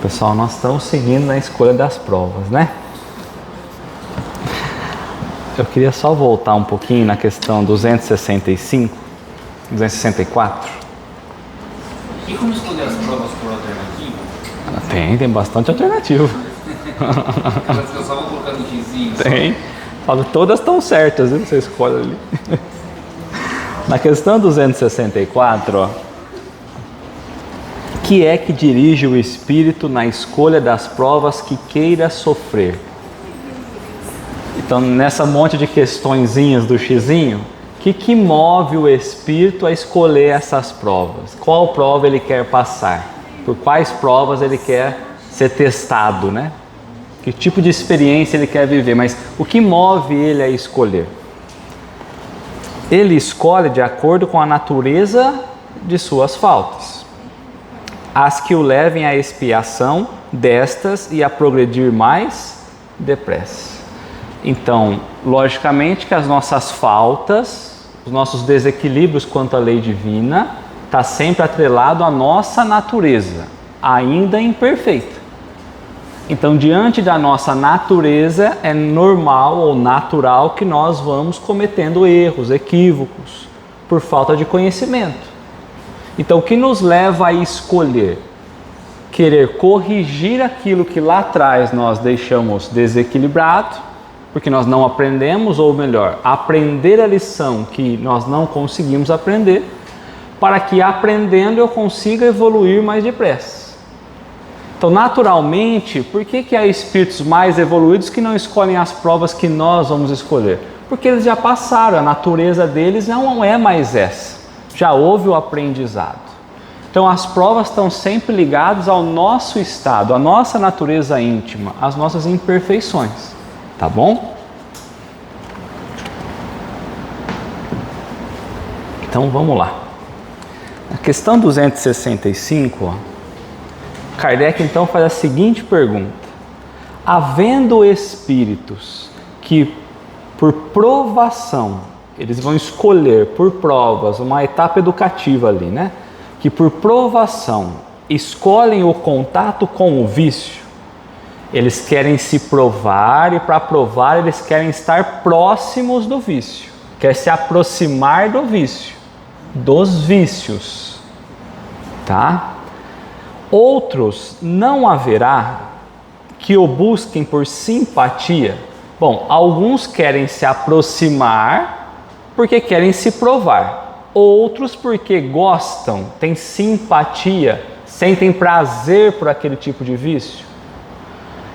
pessoal, nós estamos seguindo na escolha das provas, né? Eu queria só voltar um pouquinho na questão 265, 264. E como escolher as provas por alternativa? Tem bastante alternativa. Elas que eu só vou colocando xizinho. Tem. Falo, todas estão certas, viu? Você escolhe ali. Na questão 264, ó. Que é que dirige o espírito na escolha das provas que queira sofrer? Então, nessa monte de questõezinhas do xizinho, o que move o espírito a escolher essas provas? Qual prova ele quer passar? Por quais provas ele quer ser testado, né? Que tipo de experiência ele quer viver? Mas o que move ele a escolher? Ele escolhe de acordo com a natureza de suas faltas, as que o levem à expiação destas e a progredir mais depressa. Então, logicamente que as nossas faltas, os nossos desequilíbrios quanto à lei divina, está sempre atrelado à nossa natureza, ainda imperfeita. Então, diante da nossa natureza, é normal ou natural que nós vamos cometendo erros, equívocos, por falta de conhecimento. Então, o que nos leva a escolher? Querer corrigir aquilo que lá atrás nós deixamos desequilibrado, porque nós não aprendemos, ou melhor, aprender a lição que nós não conseguimos aprender, para que aprendendo eu consiga evoluir mais depressa. Então, naturalmente, por que há espíritos mais evoluídos que não escolhem as provas que nós vamos escolher? Porque eles já passaram, a natureza deles não é mais essa. Já houve o aprendizado. Então, as provas estão sempre ligadas ao nosso estado, à nossa natureza íntima, às nossas imperfeições. Tá bom? Então, vamos lá. Na questão 265, ó, Kardec então faz a seguinte pergunta: havendo espíritos que por provação, eles vão escolher por provas, uma etapa educativa ali, né? Que por provação escolhem o contato com o vício, eles querem se provar e para provar eles querem estar próximos do vício, quer se aproximar do vício, dos vícios, tá? Outros não haverá que o busquem por simpatia. Bom, alguns querem se aproximar porque querem se provar. Outros porque gostam, têm simpatia, sentem prazer por aquele tipo de vício.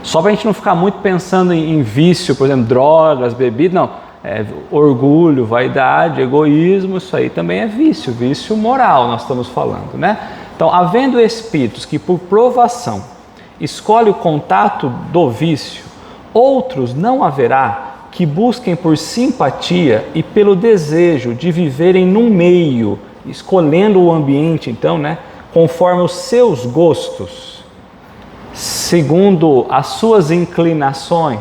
Só para a gente não ficar muito pensando em vício, por exemplo, drogas, bebida, não. Orgulho, vaidade, egoísmo, isso aí também é vício, vício moral nós estamos falando, né? Então, havendo espíritos que por provação escolhem o contato do vício, outros não haverá que busquem por simpatia e pelo desejo de viverem num meio, escolhendo o ambiente, então, né, conforme os seus gostos, segundo as suas inclinações.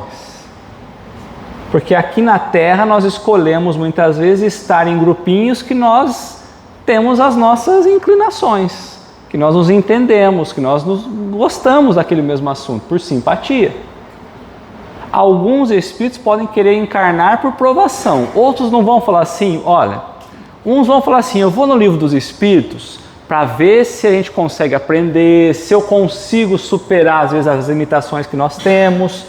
Porque aqui na Terra nós escolhemos muitas vezes estar em grupinhos que nós temos as nossas inclinações, que nós nos entendemos, que nós gostamos daquele mesmo assunto, por simpatia. Alguns espíritos podem querer encarnar por provação, outros não vão falar assim, olha, uns vão falar assim, eu vou no livro dos espíritos para ver se a gente consegue aprender, se eu consigo superar às vezes as limitações que nós temos.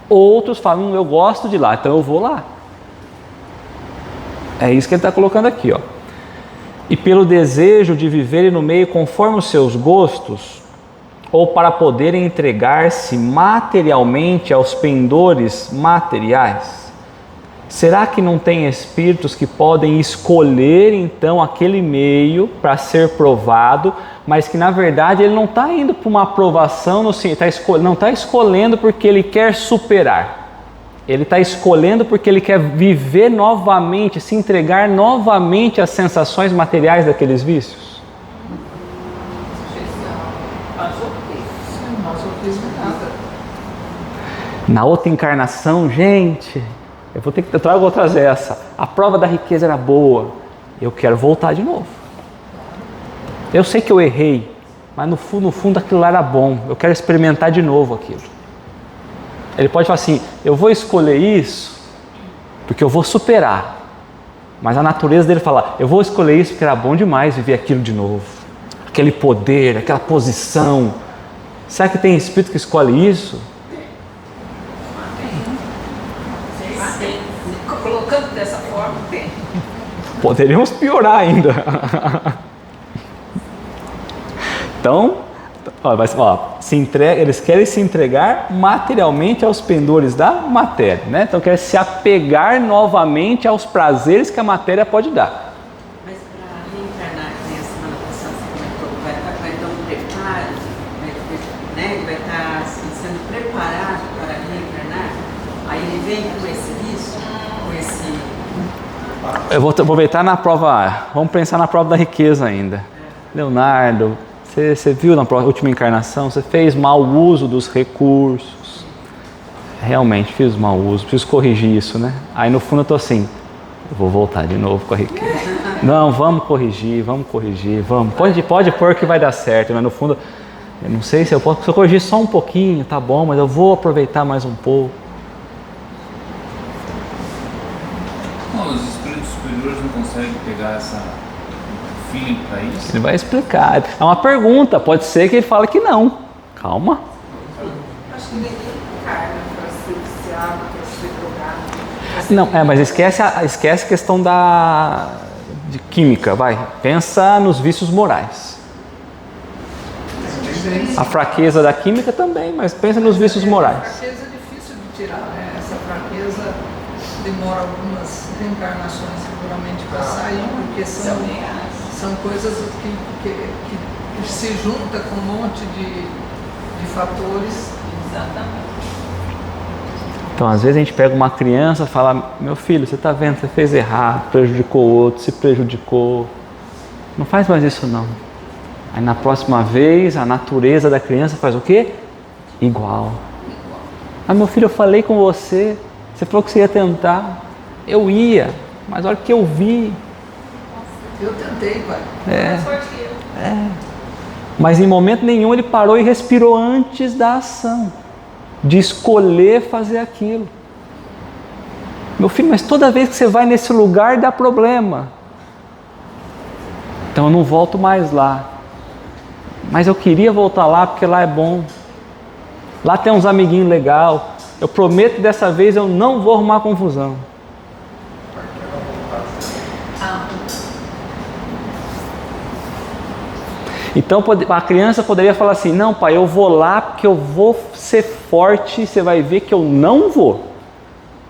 Outros falam, eu gosto de lá, então eu vou lá. É isso que ele está colocando aqui, ó. E pelo desejo de viverem no meio conforme os seus gostos, ou para poderem entregar-se materialmente aos pendores materiais? Será que não tem espíritos que podem escolher então aquele meio para ser provado, mas que na verdade ele não está indo para uma aprovação, não está escolhendo porque ele quer superar. Ele está escolhendo porque ele quer viver novamente, se entregar novamente às sensações materiais daqueles vícios? Na outra encarnação, gente, eu vou trazer essa. A prova da riqueza era boa. Eu quero voltar de novo. Eu sei que eu errei, mas no fundo aquilo lá era bom, eu quero experimentar de novo aquilo. Ele pode falar assim, eu vou escolher isso porque eu vou superar. Mas a natureza dele fala, eu vou escolher isso porque era bom demais viver aquilo de novo. Aquele poder, aquela posição. Será que tem espírito que escolhe isso? Colocando dessa forma, tem. Poderíamos piorar ainda. Então, eles querem se entregar materialmente aos pendores da matéria, né? Então querem se apegar novamente aos prazeres que a matéria pode dar. Mas para reencarnar, que nem a semana passada você comentou, vai ter um preparo, né? Ele vai estar assim, sendo preparado para reencarnar, aí ele vem com esse vício, com esse... Eu vou aproveitar na prova, vamos pensar na prova da riqueza ainda. Leonardo, você viu na última encarnação, você fez mau uso dos recursos. Realmente fiz mau uso, preciso corrigir isso, né? Aí no fundo eu estou assim, eu vou voltar de novo com a riqueza. Não, vamos corrigir, vamos. Pode pôr que vai dar certo, mas no fundo, eu não sei se eu posso, se eu corrigir só um pouquinho, tá bom, mas eu vou aproveitar mais um pouco. Não, os espíritos superiores não conseguem pegar essa feeling para isso? Ele vai explicar. É uma pergunta, pode ser que ele fale que não. Calma. Acho que ninguém encarna para ser viciado, para ser drogado. Não, mas esquece a questão de química, vai. Pensa nos vícios morais. A fraqueza da química também, mas pensa nos vícios morais. A fraqueza é difícil de tirar, né? Essa fraqueza demora algumas reencarnações seguramente para sair, porque são coisas que se juntam com um monte de fatores. Exatamente. Então, às vezes a gente pega uma criança e fala, meu filho, você está vendo, você fez errado, prejudicou o outro, se prejudicou. Não faz mais isso não. Aí na próxima vez, a natureza da criança faz o quê? Igual. Ah, meu filho, eu falei com você, você falou que você ia tentar. Eu ia, mas a hora que eu vi... Eu tentei, pai. Mas em momento nenhum ele parou e respirou antes da ação, de escolher fazer aquilo. Meu filho, mas toda vez que você vai nesse lugar dá problema. Então eu não volto mais lá. Mas eu queria voltar lá porque lá é bom. Lá tem uns amiguinhos legais. Eu prometo que dessa vez eu não vou arrumar confusão. Então a criança poderia falar assim, não pai, eu vou lá porque eu vou ser forte, você vai ver que eu não vou.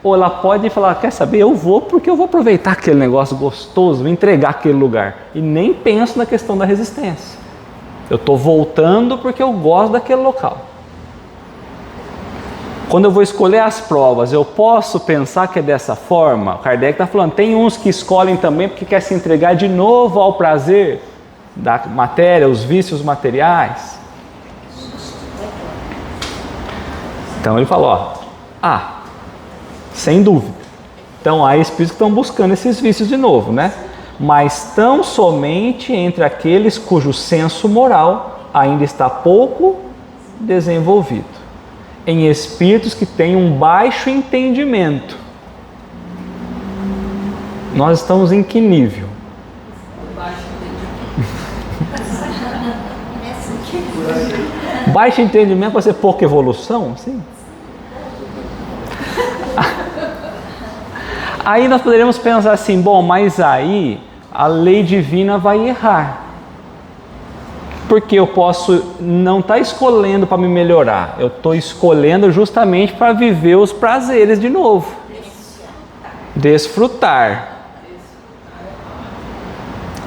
Ou ela pode falar, quer saber, eu vou porque eu vou aproveitar aquele negócio gostoso, vou entregar aquele lugar. E nem penso na questão da resistência. Eu estou voltando porque eu gosto daquele local. Quando eu vou escolher as provas, eu posso pensar que é dessa forma? O Kardec está falando, tem uns que escolhem também porque quer se entregar de novo ao prazer da matéria, os vícios materiais. Então ele falou, sem dúvida. Então há espíritos que estão buscando esses vícios de novo, né? Mas tão somente entre aqueles cujo senso moral ainda está pouco desenvolvido. Em espíritos que têm um baixo entendimento. Nós estamos em que nível? Baixo entendimento vai ser pouca evolução? Sim. Aí nós poderíamos pensar assim, bom, mas aí a lei divina vai errar. Porque eu posso não estar escolhendo para me melhorar, eu estou escolhendo justamente para viver os prazeres de novo. Desfrutar.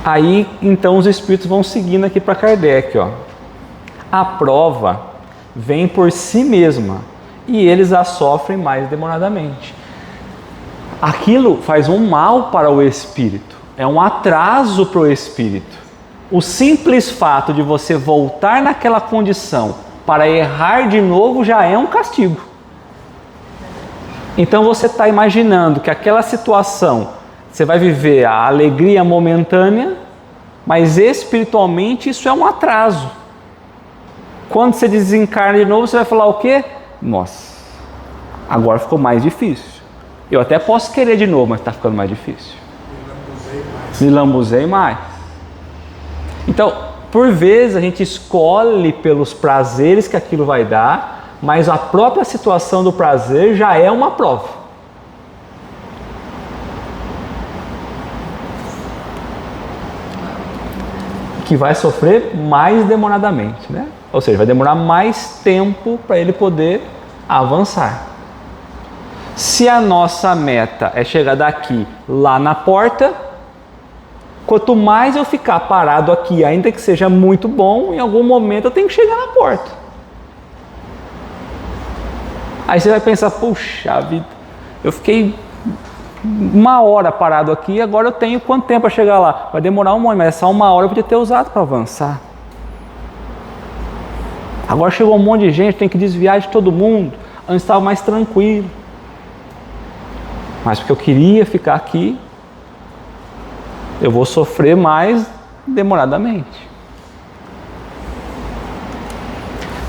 Aí então os espíritos vão seguindo aqui para Kardec, ó. A prova vem por si mesma e eles a sofrem mais demoradamente. Aquilo faz um mal para o espírito, é um atraso para o espírito. O simples fato de você voltar naquela condição para errar de novo já é um castigo. Então você está imaginando que aquela situação, você vai viver a alegria momentânea, mas espiritualmente isso é um atraso. quando você desencarna de novo, você vai falar o quê? Nossa, agora ficou mais difícil. Eu até posso querer de novo, mas está ficando mais difícil. Me lambuzei mais. Então, por vezes a gente escolhe pelos prazeres que aquilo vai dar, mas a própria situação do prazer já é uma prova. Que vai sofrer mais demoradamente, né? Ou seja, vai demorar mais tempo para ele poder avançar. Se a nossa meta é chegar daqui lá na porta, quanto mais eu ficar parado aqui, ainda que seja muito bom, em algum momento eu tenho que chegar na porta. Aí você vai pensar, puxa vida, eu fiquei 1 hora parado aqui, agora eu tenho quanto tempo para chegar lá? Vai demorar 1 hora, mas essa 1 hora eu podia ter usado para avançar. Agora chegou um monte de gente, tem que desviar de todo mundo. Antes estava mais tranquilo. Mas porque eu queria ficar aqui, eu vou sofrer mais demoradamente.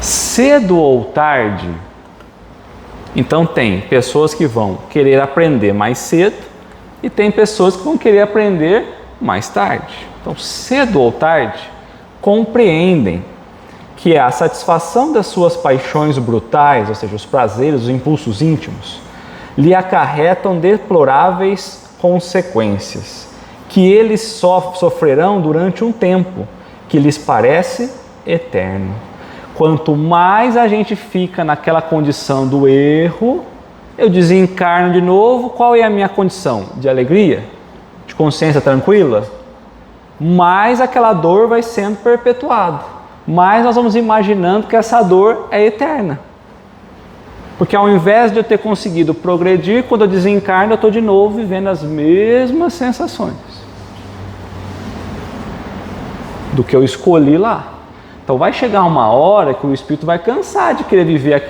Cedo ou tarde, então tem pessoas que vão querer aprender mais cedo e tem pessoas que vão querer aprender mais tarde. Então, cedo ou tarde, compreendem que a satisfação das suas paixões brutais, ou seja, os prazeres, os impulsos íntimos, lhe acarretam deploráveis consequências, que eles sofrerão durante um tempo que lhes parece eterno. Quanto mais a gente fica naquela condição do erro, eu desencarno de novo, qual é a minha condição? De alegria? De consciência tranquila? Mais aquela dor vai sendo perpetuada. Mais nós vamos imaginando que essa dor é eterna. Porque ao invés de eu ter conseguido progredir, quando eu desencarno, eu estou de novo vivendo as mesmas sensações do que eu escolhi lá. Então vai chegar uma hora que o espírito vai cansar de querer viver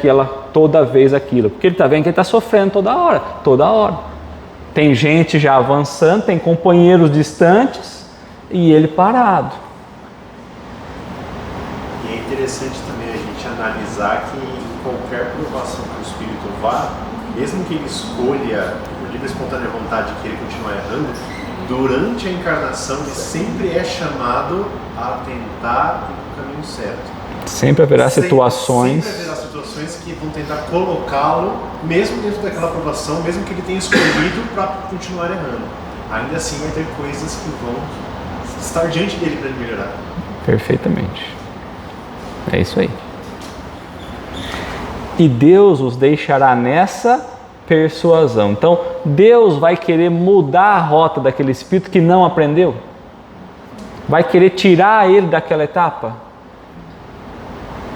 toda vez aquilo, porque ele está vendo que ele está sofrendo toda hora. Tem gente já avançando, tem companheiros distantes e ele parado. E é interessante também a gente analisar que em qualquer provação que o espírito vá, mesmo que ele escolha por livre e espontânea vontade que ele continue errando, durante a encarnação ele sempre é chamado a tentar o caminho certo. Sempre haverá situações Que vão tentar colocá-lo, mesmo dentro daquela aprovação, mesmo que ele tenha escolhido para continuar errando. Ainda assim vai ter coisas que vão estar diante dele para ele melhorar. Perfeitamente. É isso aí. E Deus os deixará nessa persuasão. Então, Deus vai querer mudar a rota daquele espírito que não aprendeu? Vai querer tirar ele daquela etapa?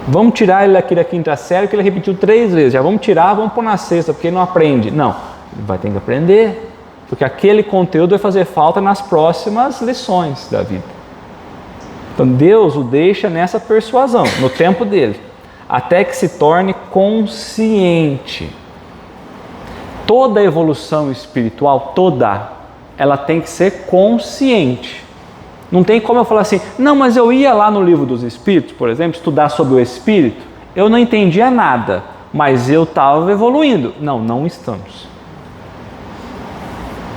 Vamos tirar ele daqui da 5ª série, que ele repetiu 3 vezes. Já vamos tirar, vamos pôr na 6ª, porque ele não aprende. Não, ele vai ter que aprender. Porque aquele conteúdo vai fazer falta nas próximas lições da vida. Então Deus o deixa nessa persuasão, no tempo dele, até que se torne consciente. Toda evolução espiritual, ela tem que ser consciente. Não tem como eu falar assim, não, mas eu ia lá no Livro dos Espíritos, por exemplo, estudar sobre o Espírito, eu não entendia nada, mas eu estava evoluindo. Não estamos.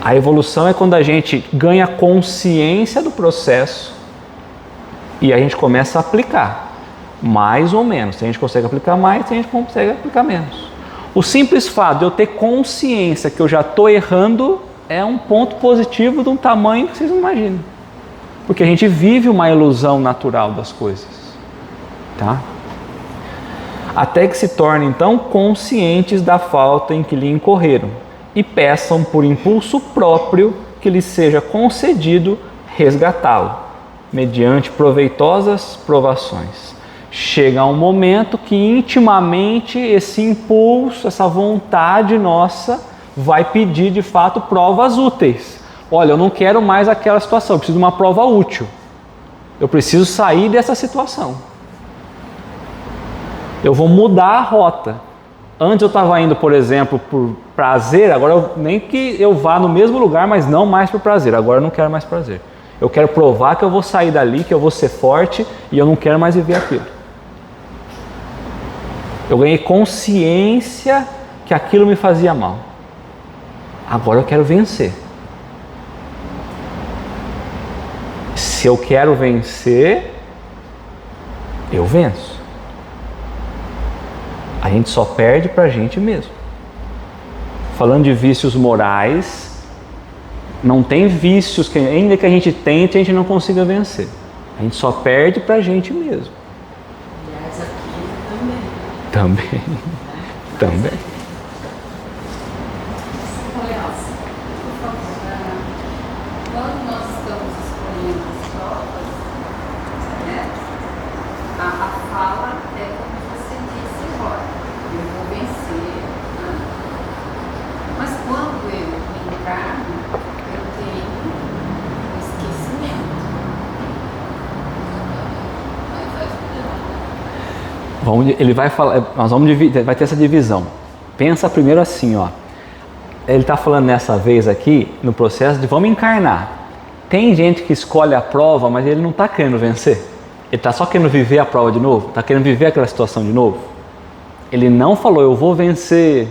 A evolução é quando a gente ganha consciência do processo e a gente começa a aplicar, mais ou menos. Se a gente consegue aplicar mais, se a gente consegue aplicar menos. O simples fato de eu ter consciência que eu já estou errando é um ponto positivo de um tamanho que vocês não imaginam. Porque a gente vive uma ilusão natural das coisas, tá? Até que se tornem então conscientes da falta em que lhe incorreram e peçam por impulso próprio que lhes seja concedido resgatá-lo, mediante proveitosas provações. Chega um momento que intimamente esse impulso, essa vontade nossa vai pedir de fato provas úteis. Olha, eu não quero mais aquela situação, eu preciso de uma prova útil. Eu preciso sair dessa situação. Eu vou mudar a rota. Antes eu estava indo, por exemplo, por prazer, agora nem que eu vá no mesmo lugar, mas não mais por prazer. Agora eu não quero mais prazer. Eu quero provar que eu vou sair dali, que eu vou ser forte e eu não quero mais viver aquilo. Eu ganhei consciência que aquilo me fazia mal. Agora eu quero vencer. Se eu quero vencer, eu venço. A gente só perde pra gente mesmo. Falando de vícios morais, não tem vícios que ainda que a gente tente, a gente não consiga vencer. A gente só perde pra gente mesmo. Aliás, aqui também. Também. Quando nós estamos escolhendo as provas, né, a fala é como você disse, olha, eu vou vencer. Né? Mas quando eu encarno, eu tenho um esquecimento. Ele vai falar, nós vamos dividir, vai ter essa divisão. Pensa primeiro assim, ó. Ele está falando nessa vez aqui, no processo de vamos encarnar. Tem gente que escolhe a prova, mas ele não está querendo vencer. Ele está só querendo viver a prova de novo, está querendo viver aquela situação de novo. Ele não falou, eu vou vencer.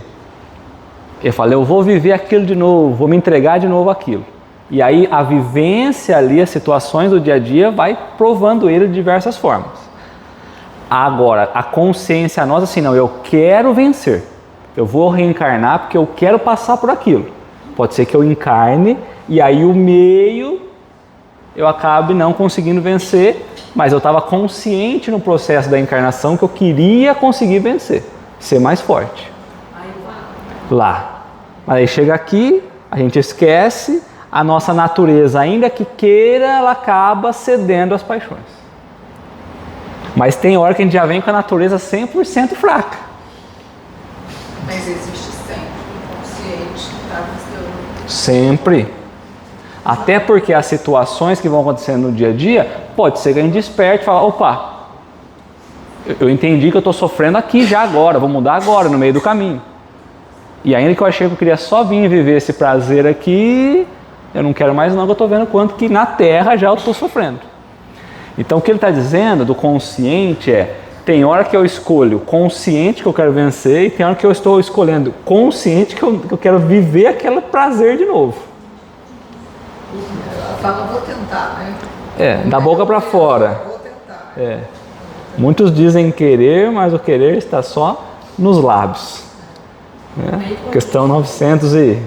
Ele falou, eu vou viver aquilo de novo, vou me entregar de novo aquilo. E aí a vivência ali, as situações do dia a dia, vai provando ele de diversas formas. Agora, a consciência nossa, assim, não, eu quero vencer. Eu vou reencarnar porque eu quero passar por aquilo. Pode ser que eu encarne e aí o meio eu acabe não conseguindo vencer, mas eu estava consciente no processo da encarnação que eu queria conseguir vencer, ser mais forte. Lá. Mas aí chega aqui, a gente esquece, a nossa natureza, ainda que queira, ela acaba cedendo às paixões. Mas tem hora que a gente já vem com a natureza 100% fraca. Mas existe sempre o consciente que está buscando. Sempre. Até porque as situações que vão acontecendo no dia a dia, pode ser que a gente desperte e fala, opa, eu entendi que eu estou sofrendo aqui já agora, vou mudar agora, no meio do caminho. E ainda que eu achei que eu queria só vir viver esse prazer aqui, eu não quero mais não, que eu estou vendo quanto que na Terra já eu estou sofrendo. Então o que ele está dizendo do consciente é, tem hora que eu escolho consciente que eu quero vencer e tem hora que eu estou escolhendo consciente que eu quero viver aquele prazer de novo. Ela fala, vou tentar, né? Da boca para fora. Vou tentar. Muitos dizem querer, mas o querer está só nos lábios. Questão 910.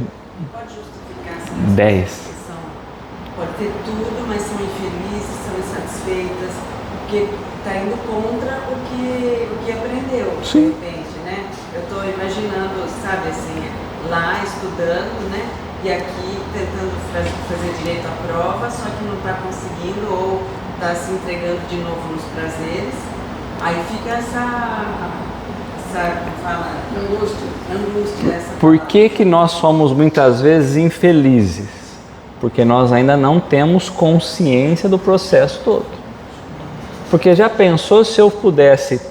Pode justificar essa questão. Pode ter tudo, mas são infelizes, são insatisfeitas, porque está indo contra o que aprendeu, Sim. de repente, né? Eu estou imaginando, sabe, assim, lá estudando, né? E aqui tentando fazer direito à prova, só que não está conseguindo ou está se entregando de novo nos prazeres. Aí fica essa angústia dessa. Por que nós somos muitas vezes infelizes? Porque nós ainda não temos consciência do processo todo. Porque já pensou se eu pudesse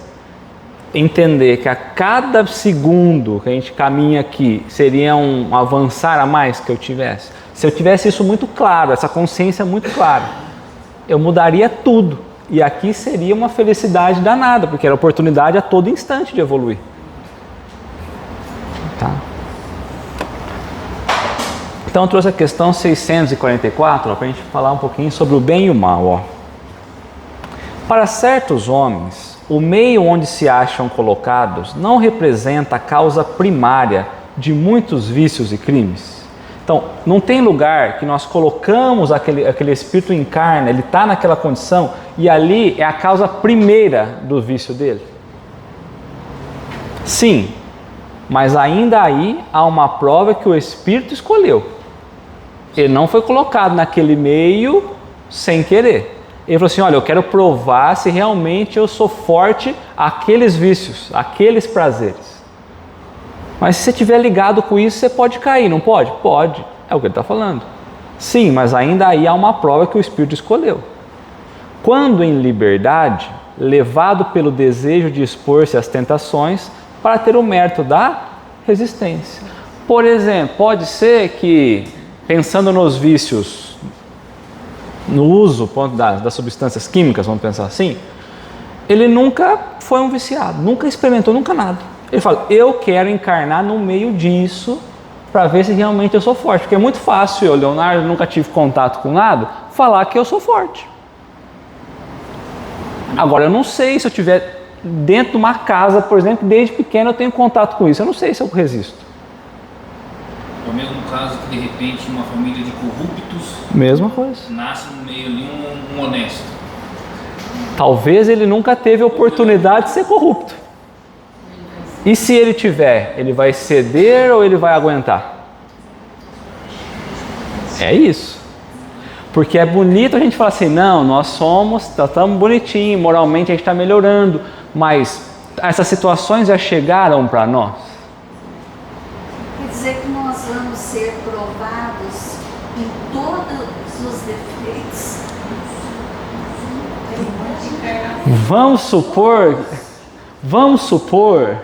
entender que a cada segundo que a gente caminha aqui seria um avançar a mais que eu tivesse? Se eu tivesse isso muito claro, essa consciência muito clara, eu mudaria tudo. E aqui seria uma felicidade danada, porque era oportunidade a todo instante de evoluir. Tá? Então eu trouxe a questão 644 para a gente falar um pouquinho sobre o bem e o mal. Ó. Para certos homens, o meio onde se acham colocados não representa a causa primária de muitos vícios e crimes. Então, não tem lugar que nós colocamos aquele espírito encarna, ele está naquela condição e ali é a causa primeira do vício dele. Sim, mas ainda aí há uma prova que o espírito escolheu. Ele não foi colocado naquele meio sem querer. Ele falou assim, olha, eu quero provar se realmente eu sou forte àqueles vícios, àqueles prazeres. Mas se você estiver ligado com isso, você pode cair, não pode? Pode, é o que ele está falando. Sim, mas ainda aí há uma prova que o Espírito escolheu. Quando em liberdade, levado pelo desejo de expor-se às tentações para ter o mérito da resistência. Por exemplo, pode ser que, pensando nos vícios, no uso das substâncias químicas, vamos pensar assim, ele nunca foi um viciado, nunca experimentou, nunca nada. Ele fala, eu quero encarnar no meio disso para ver se realmente eu sou forte. Porque é muito fácil eu, Leonardo, nunca tive contato com nada, falar que eu sou forte. Agora, eu não sei se eu estiver dentro de uma casa, por exemplo, desde pequeno eu tenho contato com isso. Eu não sei se eu resisto. É o mesmo caso que, de repente, uma família de corruptos Mesma coisa. nasce no meio ali um honesto. Talvez ele nunca teve a oportunidade de ser corrupto. E se ele tiver, ele vai ceder ou ele vai aguentar? É isso. Porque é bonito a gente falar assim, não, nós estamos bonitinho, moralmente a gente está melhorando, mas essas situações já chegaram para nós. Quer dizer que nós vamos ser provados em todos os defeitos? Vamos supor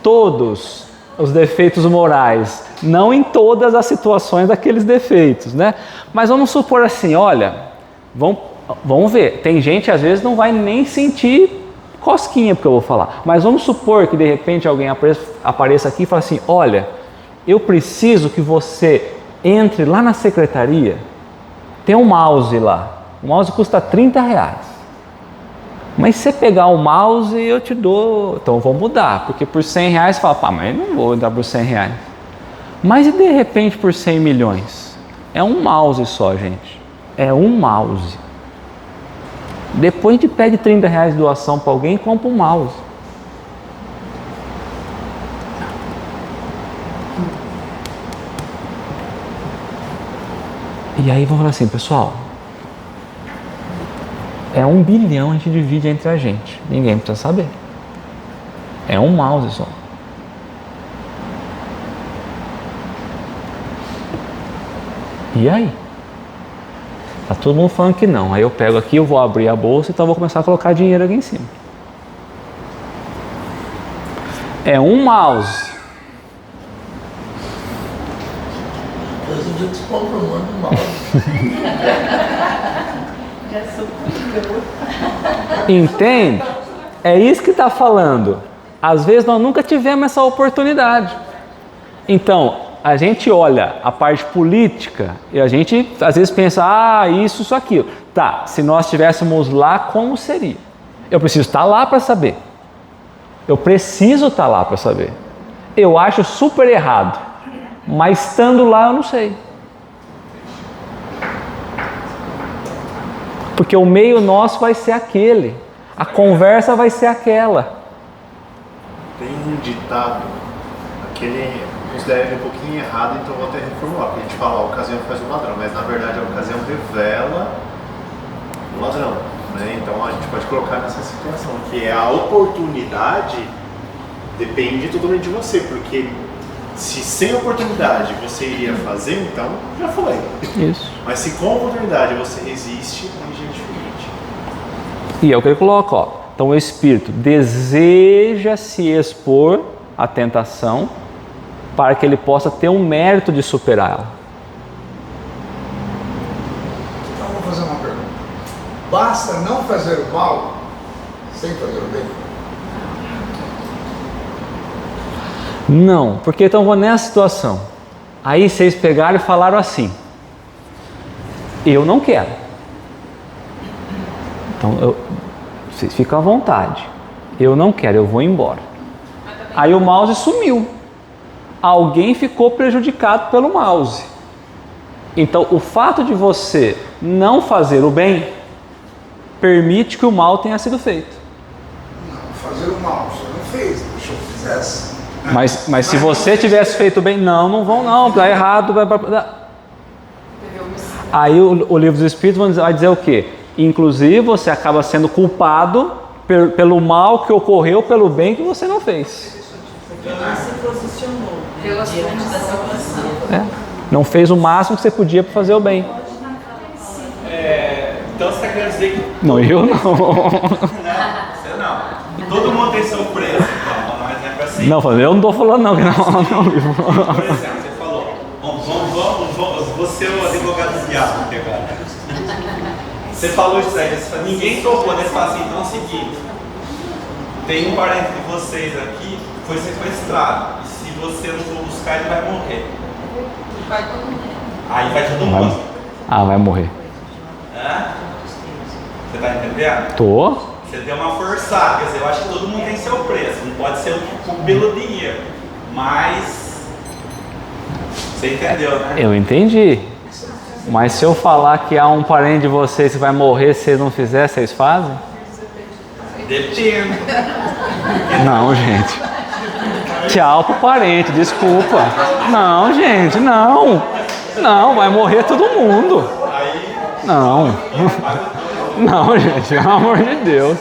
todos os defeitos morais, não em todas as situações daqueles defeitos, né? Mas vamos supor assim, olha, vamos ver, tem gente às vezes não vai nem sentir cosquinha porque eu vou falar, mas vamos supor que de repente alguém apareça aqui e fala assim, olha, eu preciso que você entre lá na secretaria, tem um mouse lá, o mouse custa R$30. Mas se você pegar o mouse, eu te dou. Então eu vou mudar, porque por R$100 você fala, pá, mas eu não vou dar por R$100. Mas e de repente por 100 milhões? É um mouse só, gente. É um mouse. Depois a gente pede R$30 de doação para alguém e compra um mouse. E aí vamos falar assim, pessoal. É 1 bilhão, a gente divide entre a gente. Ninguém precisa saber. É um mouse só. E aí? Tá todo mundo falando que não. Aí eu pego aqui, eu vou abrir a bolsa, então eu vou começar a colocar dinheiro aqui em cima. É um mouse. Depois a gente compra um monte de mouse. Entende? É isso que está falando. Às vezes nós nunca tivemos essa oportunidade. Então, a gente olha a parte política e a gente às vezes pensa, isso, aquilo. Tá, se nós estivéssemos lá, como seria? Eu preciso estar lá para saber. Eu preciso estar lá para saber. Eu acho super errado, mas estando lá eu não sei. Porque o meio nosso vai ser aquele, a conversa vai ser aquela. Tem um ditado, aquele considero ele um pouquinho errado, então vou até reformular, porque a gente fala, a ocasião faz o ladrão, mas na verdade a ocasião revela o ladrão, né? Então a gente pode colocar nessa situação, que é a oportunidade depende totalmente de você, porque se sem oportunidade você iria fazer, então já foi. Isso. Mas se com oportunidade você resiste, aí já é diferente. E é o que ele coloca, ó. Então o espírito deseja se expor à tentação para que ele possa ter um mérito de superá-la. Então vou fazer uma pergunta. Basta não fazer o mal sem fazer o bem? Não, porque então vou nessa situação. Aí vocês pegaram e falaram assim, eu não quero. Então vocês ficam à vontade. Eu não quero, eu vou embora. Aí o mouse sumiu. Alguém ficou prejudicado pelo mouse. Então o fato de você não fazer o bem permite que o mal tenha sido feito. Não, fazer o mal, você não fez, deixa eu fizesse. Mas se você tivesse feito bem, não vão não, tá errado. Aí o livro dos Espíritos vai dizer o quê? Inclusive você acaba sendo culpado pelo mal que ocorreu, pelo bem que você não fez. Ele se posicionou diante da situação. Não fez o máximo que você podia para fazer o bem. Então você está querendo dizer que... Não, eu não. Você não. Todo mundo tem seu preço, então, não é assim. Não, eu não estou falando não. Por exemplo, você falou, você é o advogado do diabo, agora. Você falou isso aí, ninguém topou, né? Você fala assim, então é o seguinte, tem um parente de vocês aqui que foi sequestrado. E se você não for buscar, ele vai morrer. Vai todo mundo. Aí vai todo mundo. Vai morrer. Hã? Você tá entendendo? Tô. Você deu uma forçada, quer dizer, eu acho que todo mundo tem seu preço. Não pode ser pelo dinheiro. Mas. Você entendeu, né? Eu entendi. Mas se eu falar que há um parente de vocês que vai morrer se vocês não fizerem, vocês fazem? Depende. Não, gente. Tchau pro parente, desculpa. Não, gente, não. Não, vai morrer todo mundo. Não. Não, gente, pelo amor de Deus.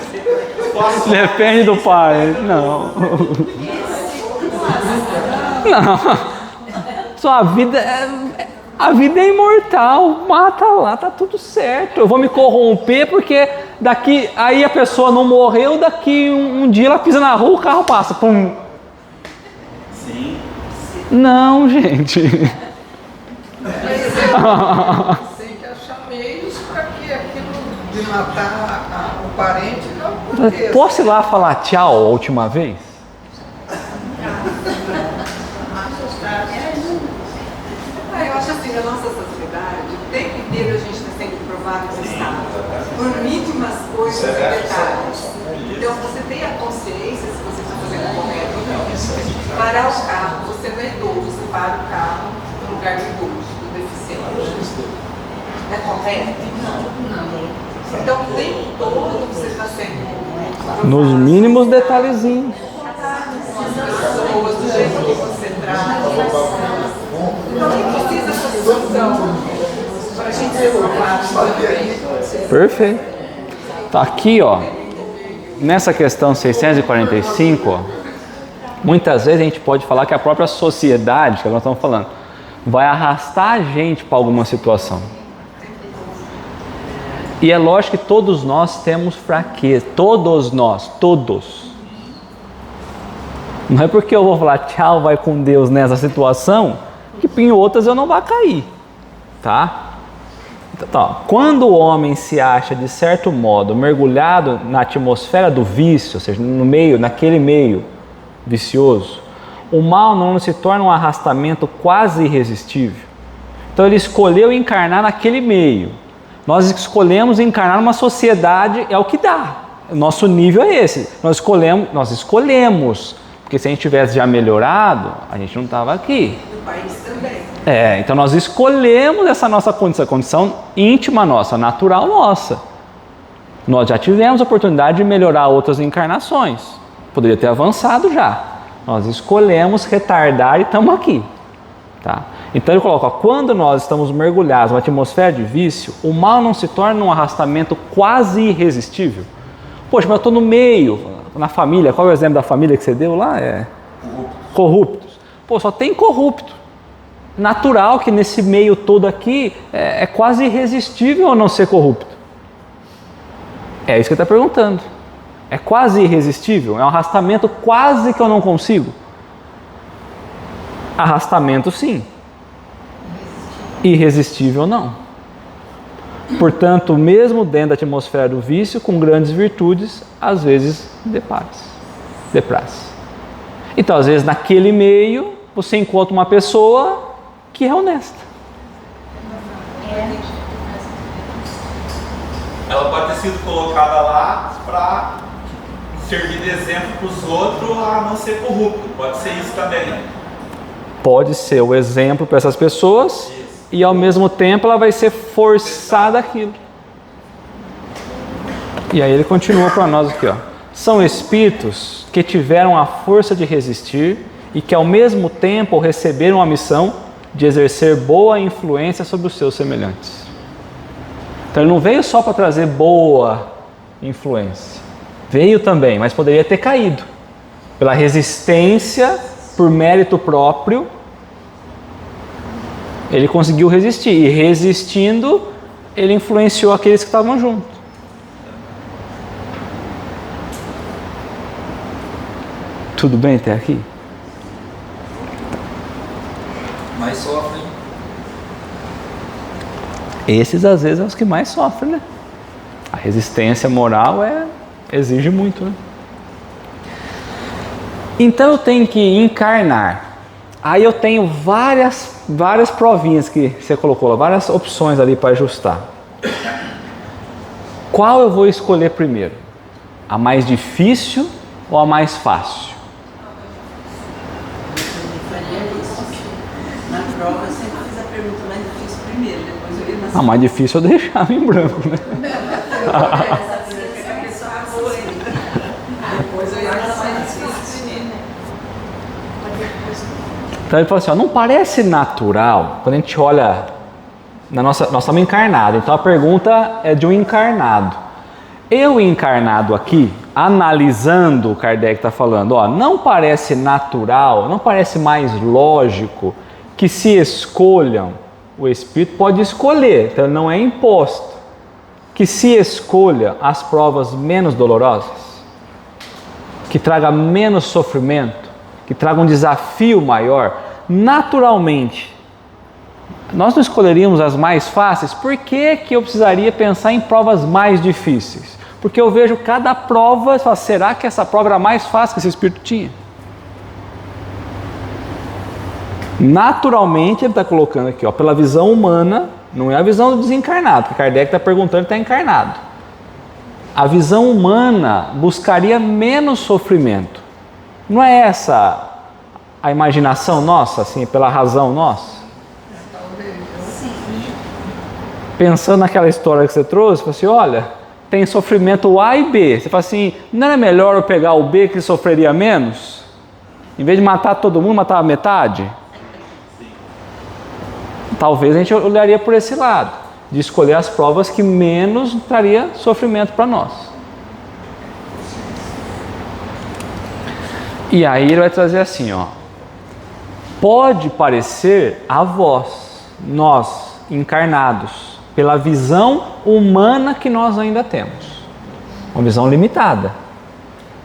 Depende do parente. Não. Não. Sua vida é... A vida é imortal, mata lá, tá tudo certo. Eu vou me corromper porque daqui, aí a pessoa não morreu, daqui um dia ela pisa na rua, o carro passa, pum. Sim. Não, gente. Tem que achar meios para que aquilo de matar o parente não aconteça. Posso ir lá falar tchau a última vez? Eu acho assim, na nossa sociedade, o tempo inteiro a gente está sendo provado no Estado, por mínimas coisas e detalhes. Então você tem a consciência se você está fazendo correto ou não. Parar o carro, você não é idoso, você para o carro no lugar do idoso, do deficiente. É correto? Não. Então o tempo todo você está sendo provado. Nos mínimos detalhezinhos. As pessoas, do jeito que você trata. Então nem precisa essa situação para a gente ser provado também. Perfeito. Tá aqui, ó. Nessa questão 645, ó, muitas vezes a gente pode falar que a própria sociedade, que nós estamos falando, vai arrastar a gente para alguma situação. E é lógico que todos nós temos fraqueza. Todos nós, todos. Não é porque eu vou falar tchau, vai com Deus nessa situação, que em outras eu não vou cair, tá? Então, quando o homem se acha, de certo modo, mergulhado na atmosfera do vício, ou seja, naquele meio vicioso, o mal não se torna um arrastamento quase irresistível. Então ele escolheu encarnar naquele meio. Nós escolhemos encarnar numa sociedade, é o que dá. O nosso nível é esse. Nós escolhemos. Porque se a gente tivesse já melhorado, a gente não estava aqui. O país também. Então nós escolhemos essa nossa condição íntima nossa, natural nossa. Nós já tivemos a oportunidade de melhorar outras encarnações. Poderia ter avançado já. Nós escolhemos retardar e estamos aqui. Tá? Então ele coloca, quando nós estamos mergulhados numa atmosfera de vício, o mal não se torna um arrastamento quase irresistível. Poxa, mas eu estou no meio, na família, qual é o exemplo da família que você deu lá? Corruptos. Pô, só tem corrupto. Natural que nesse meio todo aqui é quase irresistível a não ser corrupto. É isso que ele está perguntando. É quase irresistível? É um arrastamento quase que eu não consigo? Arrastamento sim. Irresistível não. Portanto, mesmo dentro da atmosfera do vício, com grandes virtudes, às vezes depraz. Então, às vezes, naquele meio, você encontra uma pessoa que é honesta. Ela pode ter sido colocada lá para servir de exemplo para os outros a não ser corrupto. Pode ser isso também. Pode ser o exemplo para essas pessoas. E ao mesmo tempo ela vai ser forçada àquilo. E aí ele continua para nós aqui, ó. São espíritos que tiveram a força de resistir e que ao mesmo tempo receberam a missão de exercer boa influência sobre os seus semelhantes. Então ele não veio só para trazer boa influência. Veio também, mas poderia ter caído. Pela resistência, por mérito próprio, ele conseguiu resistir, e resistindo, ele influenciou aqueles que estavam junto. Tudo bem até aqui? Mais sofrem. Esses às vezes são os que mais sofrem, né? A resistência moral exige muito, né? Então eu tenho que encarnar. Aí eu tenho várias provinhas que você colocou lá, várias opções ali para ajustar. Qual eu vou escolher primeiro? A mais difícil ou a mais fácil? Eu faria isso. Na prova eu sempre fiz a pergunta mais difícil primeiro, depois eu ia na A mais difícil eu deixava em branco, né? Depois eu ia na mais difícil primeiro. Então ele falou assim, ó, não parece natural, quando a gente olha, nós estamos encarnados, então a pergunta é de um encarnado. Eu encarnado aqui, analisando o Kardec está falando, ó, não parece natural, não parece mais lógico que se escolham, o Espírito pode escolher, então não é imposto, que se escolha as provas menos dolorosas, que traga menos sofrimento, que traga um desafio maior, naturalmente, nós não escolheríamos as mais fáceis. Por que eu precisaria pensar em provas mais difíceis? Porque eu vejo cada prova e falo, será que essa prova era mais fácil que esse Espírito tinha? Naturalmente ele está colocando aqui, ó, pela visão humana, não é a visão do desencarnado, porque Kardec está perguntando, ele está encarnado. A visão humana buscaria menos sofrimento. Não é essa a imaginação nossa, assim, pela razão nossa? Pensando naquela história que você trouxe, você fala assim, olha, tem sofrimento A e B. Você fala assim, não era melhor eu pegar o B que sofreria menos? Em vez de matar todo mundo, matar a metade? Talvez a gente olharia por esse lado, de escolher as provas que menos traria sofrimento para nós. E aí ele vai trazer assim, ó. Pode parecer a vós, nós encarnados, pela visão humana que nós ainda temos. Uma visão limitada.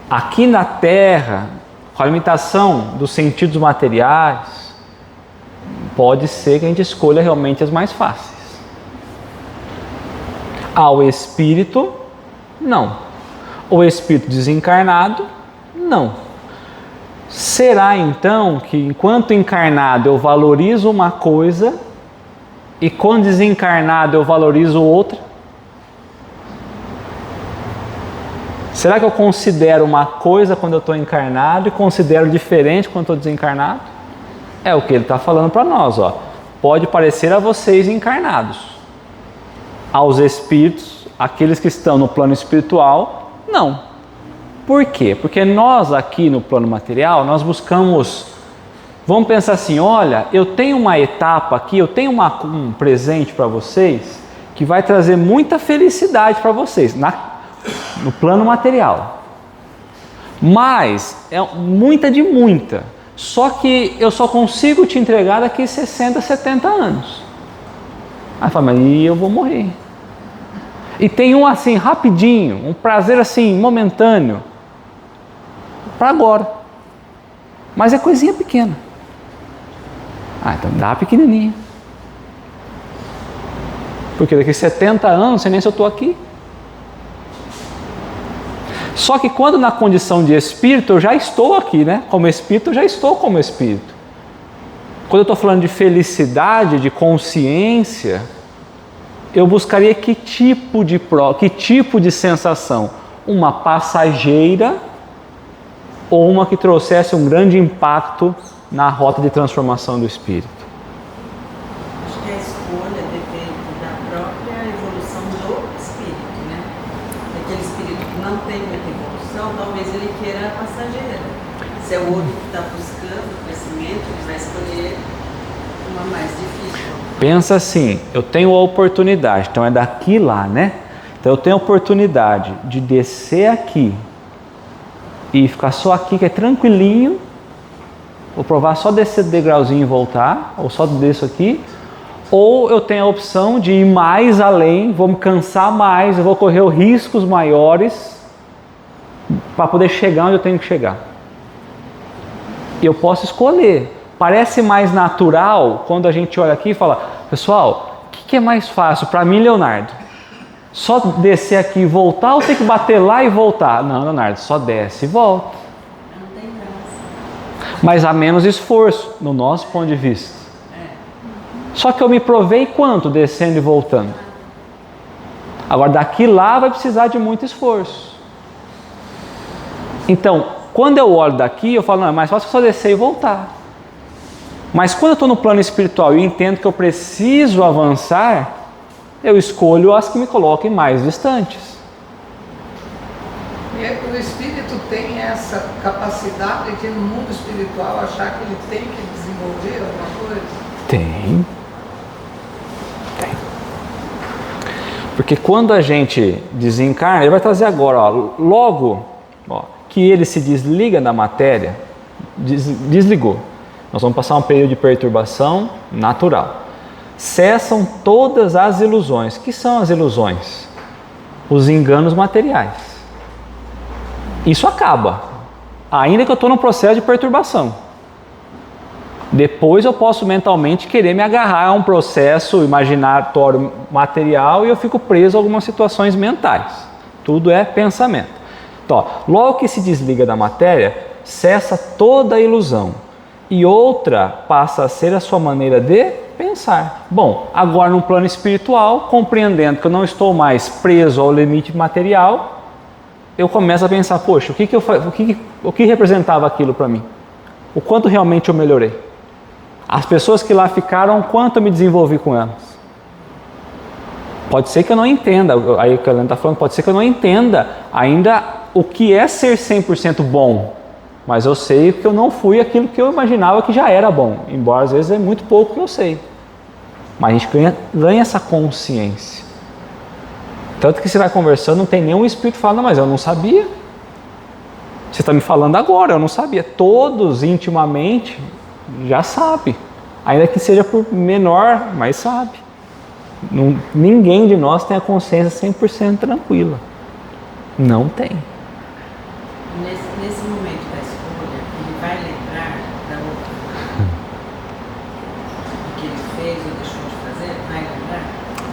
Aqui na Terra, com a limitação dos sentidos materiais, pode ser que a gente escolha realmente as mais fáceis. Ao espírito, não. O espírito desencarnado, não. Será então que enquanto encarnado eu valorizo uma coisa e quando desencarnado eu valorizo outra? Será que eu considero uma coisa quando eu estou encarnado e considero diferente quando estou desencarnado? É o que ele está falando para nós, ó. Pode parecer a vocês encarnados. Aos espíritos, aqueles que estão no plano espiritual, não. Por quê? Porque nós aqui no plano material, nós buscamos, vamos pensar assim, olha, eu tenho uma etapa aqui, eu tenho um presente para vocês que vai trazer muita felicidade para vocês, no plano material. Mas, é muita, só que eu só consigo te entregar daqui 60, 70 anos. Aí fala, mas eu vou morrer. E tem um assim, rapidinho, um prazer assim, momentâneo, para agora. Mas é coisinha pequena. Ah, então dá pequenininha. Porque daqui 70 anos, não sei nem se eu estou aqui. Só que quando na condição de espírito, eu já estou aqui, né? Como espírito, eu já estou como espírito. Quando eu estou falando de felicidade, de consciência, eu buscaria que tipo de sensação? Uma passageira ou uma que trouxesse um grande impacto na rota de transformação do espírito? Acho que a escolha depende da própria evolução do espírito, né? Aquele espírito que não tem muita evolução, talvez ele queira a passageira. Se é o outro que está buscando o crescimento, ele vai escolher uma mais difícil. Pensa assim, eu tenho a oportunidade, então é daqui lá, né? Então eu tenho a oportunidade de descer aqui e ficar só aqui, que é tranquilinho, vou provar só descer degrauzinho e voltar, ou só desço aqui, ou eu tenho a opção de ir mais além, vou me cansar mais, eu vou correr riscos maiores para poder chegar onde eu tenho que chegar. E eu posso escolher. Parece mais natural quando a gente olha aqui e fala, pessoal, o que é mais fácil para mim, Leonardo? Só descer aqui e voltar ou ter que bater lá e voltar? Não, Leonardo, só desce e volta. Não tem graça. Mas há menos esforço, no nosso ponto de vista. Só que eu me provei quanto descendo e voltando? Agora daqui lá vai precisar de muito esforço. Então, quando eu olho daqui, eu falo, não, é mais fácil só descer e voltar. Mas quando eu estou no plano espiritual e entendo que eu preciso avançar, eu escolho as que me coloquem mais distantes. E o espírito tem essa capacidade de no mundo espiritual achar que ele tem que desenvolver alguma coisa? Tem. Porque quando a gente desencarna, ele vai trazer agora, ó, logo que ele se desliga da matéria, desligou. Nós vamos passar um período de perturbação natural. Cessam todas as ilusões. O que são as ilusões? Os enganos materiais. Isso acaba, ainda que eu estou num processo de perturbação. Depois eu posso mentalmente querer me agarrar a um processo imaginatório material e eu fico preso a algumas situações mentais. Tudo é pensamento. Então, logo que se desliga da matéria, cessa toda a ilusão. E outra passa a ser a sua maneira de pensar. Bom, agora no plano espiritual, compreendendo que eu não estou mais preso ao limite material, eu começo a pensar, poxa, o que representava aquilo para mim? O quanto realmente eu melhorei? As pessoas que lá ficaram, quanto eu me desenvolvi com elas? Pode ser que eu não entenda, aí o que a Helena está falando, pode ser que eu não entenda ainda o que é ser 100% bom, mas eu sei que eu não fui aquilo que eu imaginava que já era bom, embora às vezes é muito pouco que eu sei. Mas a gente ganha essa consciência. Tanto que você vai conversando, não tem nenhum espírito que fala, não, mas eu não sabia. Você está me falando agora, eu não sabia. Todos intimamente já sabem. Ainda que seja por menor, mas sabe. Ninguém de nós tem a consciência 100% tranquila. Não tem. Nesse momento da escolha, ele vai lembrar da outra do que ele fez ou deixou de fazer? Vai lembrar?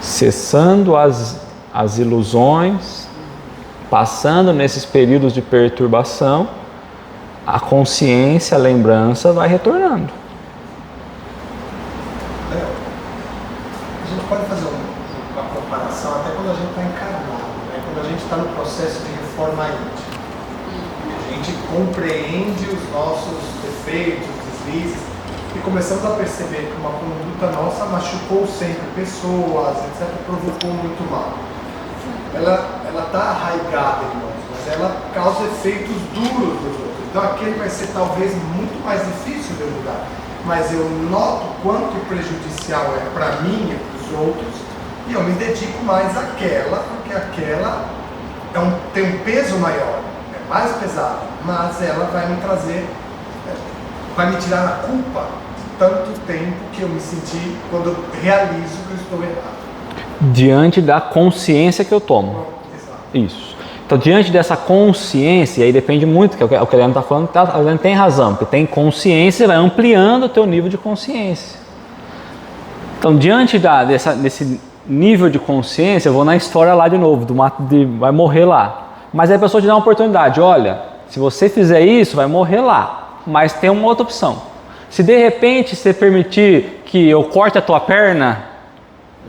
Cessando as ilusões, passando nesses períodos de perturbação, a consciência, a lembrança vai retornando. A gente pode fazer uma comparação até quando a gente está encarnado, né? Quando a gente está no processo de reforma íntima. A gente compreende os nossos defeitos, deslizes, e começamos a perceber que uma conduta nossa machucou sempre pessoas, etc., provocou muito mal. Ela está arraigada em nós, mas ela causa efeitos duros nos outros. Então aquele vai ser talvez muito mais difícil de mudar. Mas eu noto quanto prejudicial é para mim e para os outros, e eu me dedico mais àquela, porque aquela tem um peso maior, é mais pesado, mas ela vai me trazer, vai me tirar a culpa de tanto tempo que eu me senti quando eu realizo que eu estou errado. Diante da consciência que eu tomo. Exato. Isso. Então, diante dessa consciência, aí depende muito, que é o que a Helena está falando, a Helena tem razão, porque tem consciência, vai ampliando o teu nível de consciência. Então, diante desse nível de consciência, eu vou na história lá de novo, vai morrer lá. Mas aí a pessoa te dá uma oportunidade, olha, se você fizer isso, vai morrer lá, mas tem uma outra opção. Se de repente você permitir que eu corte a tua perna,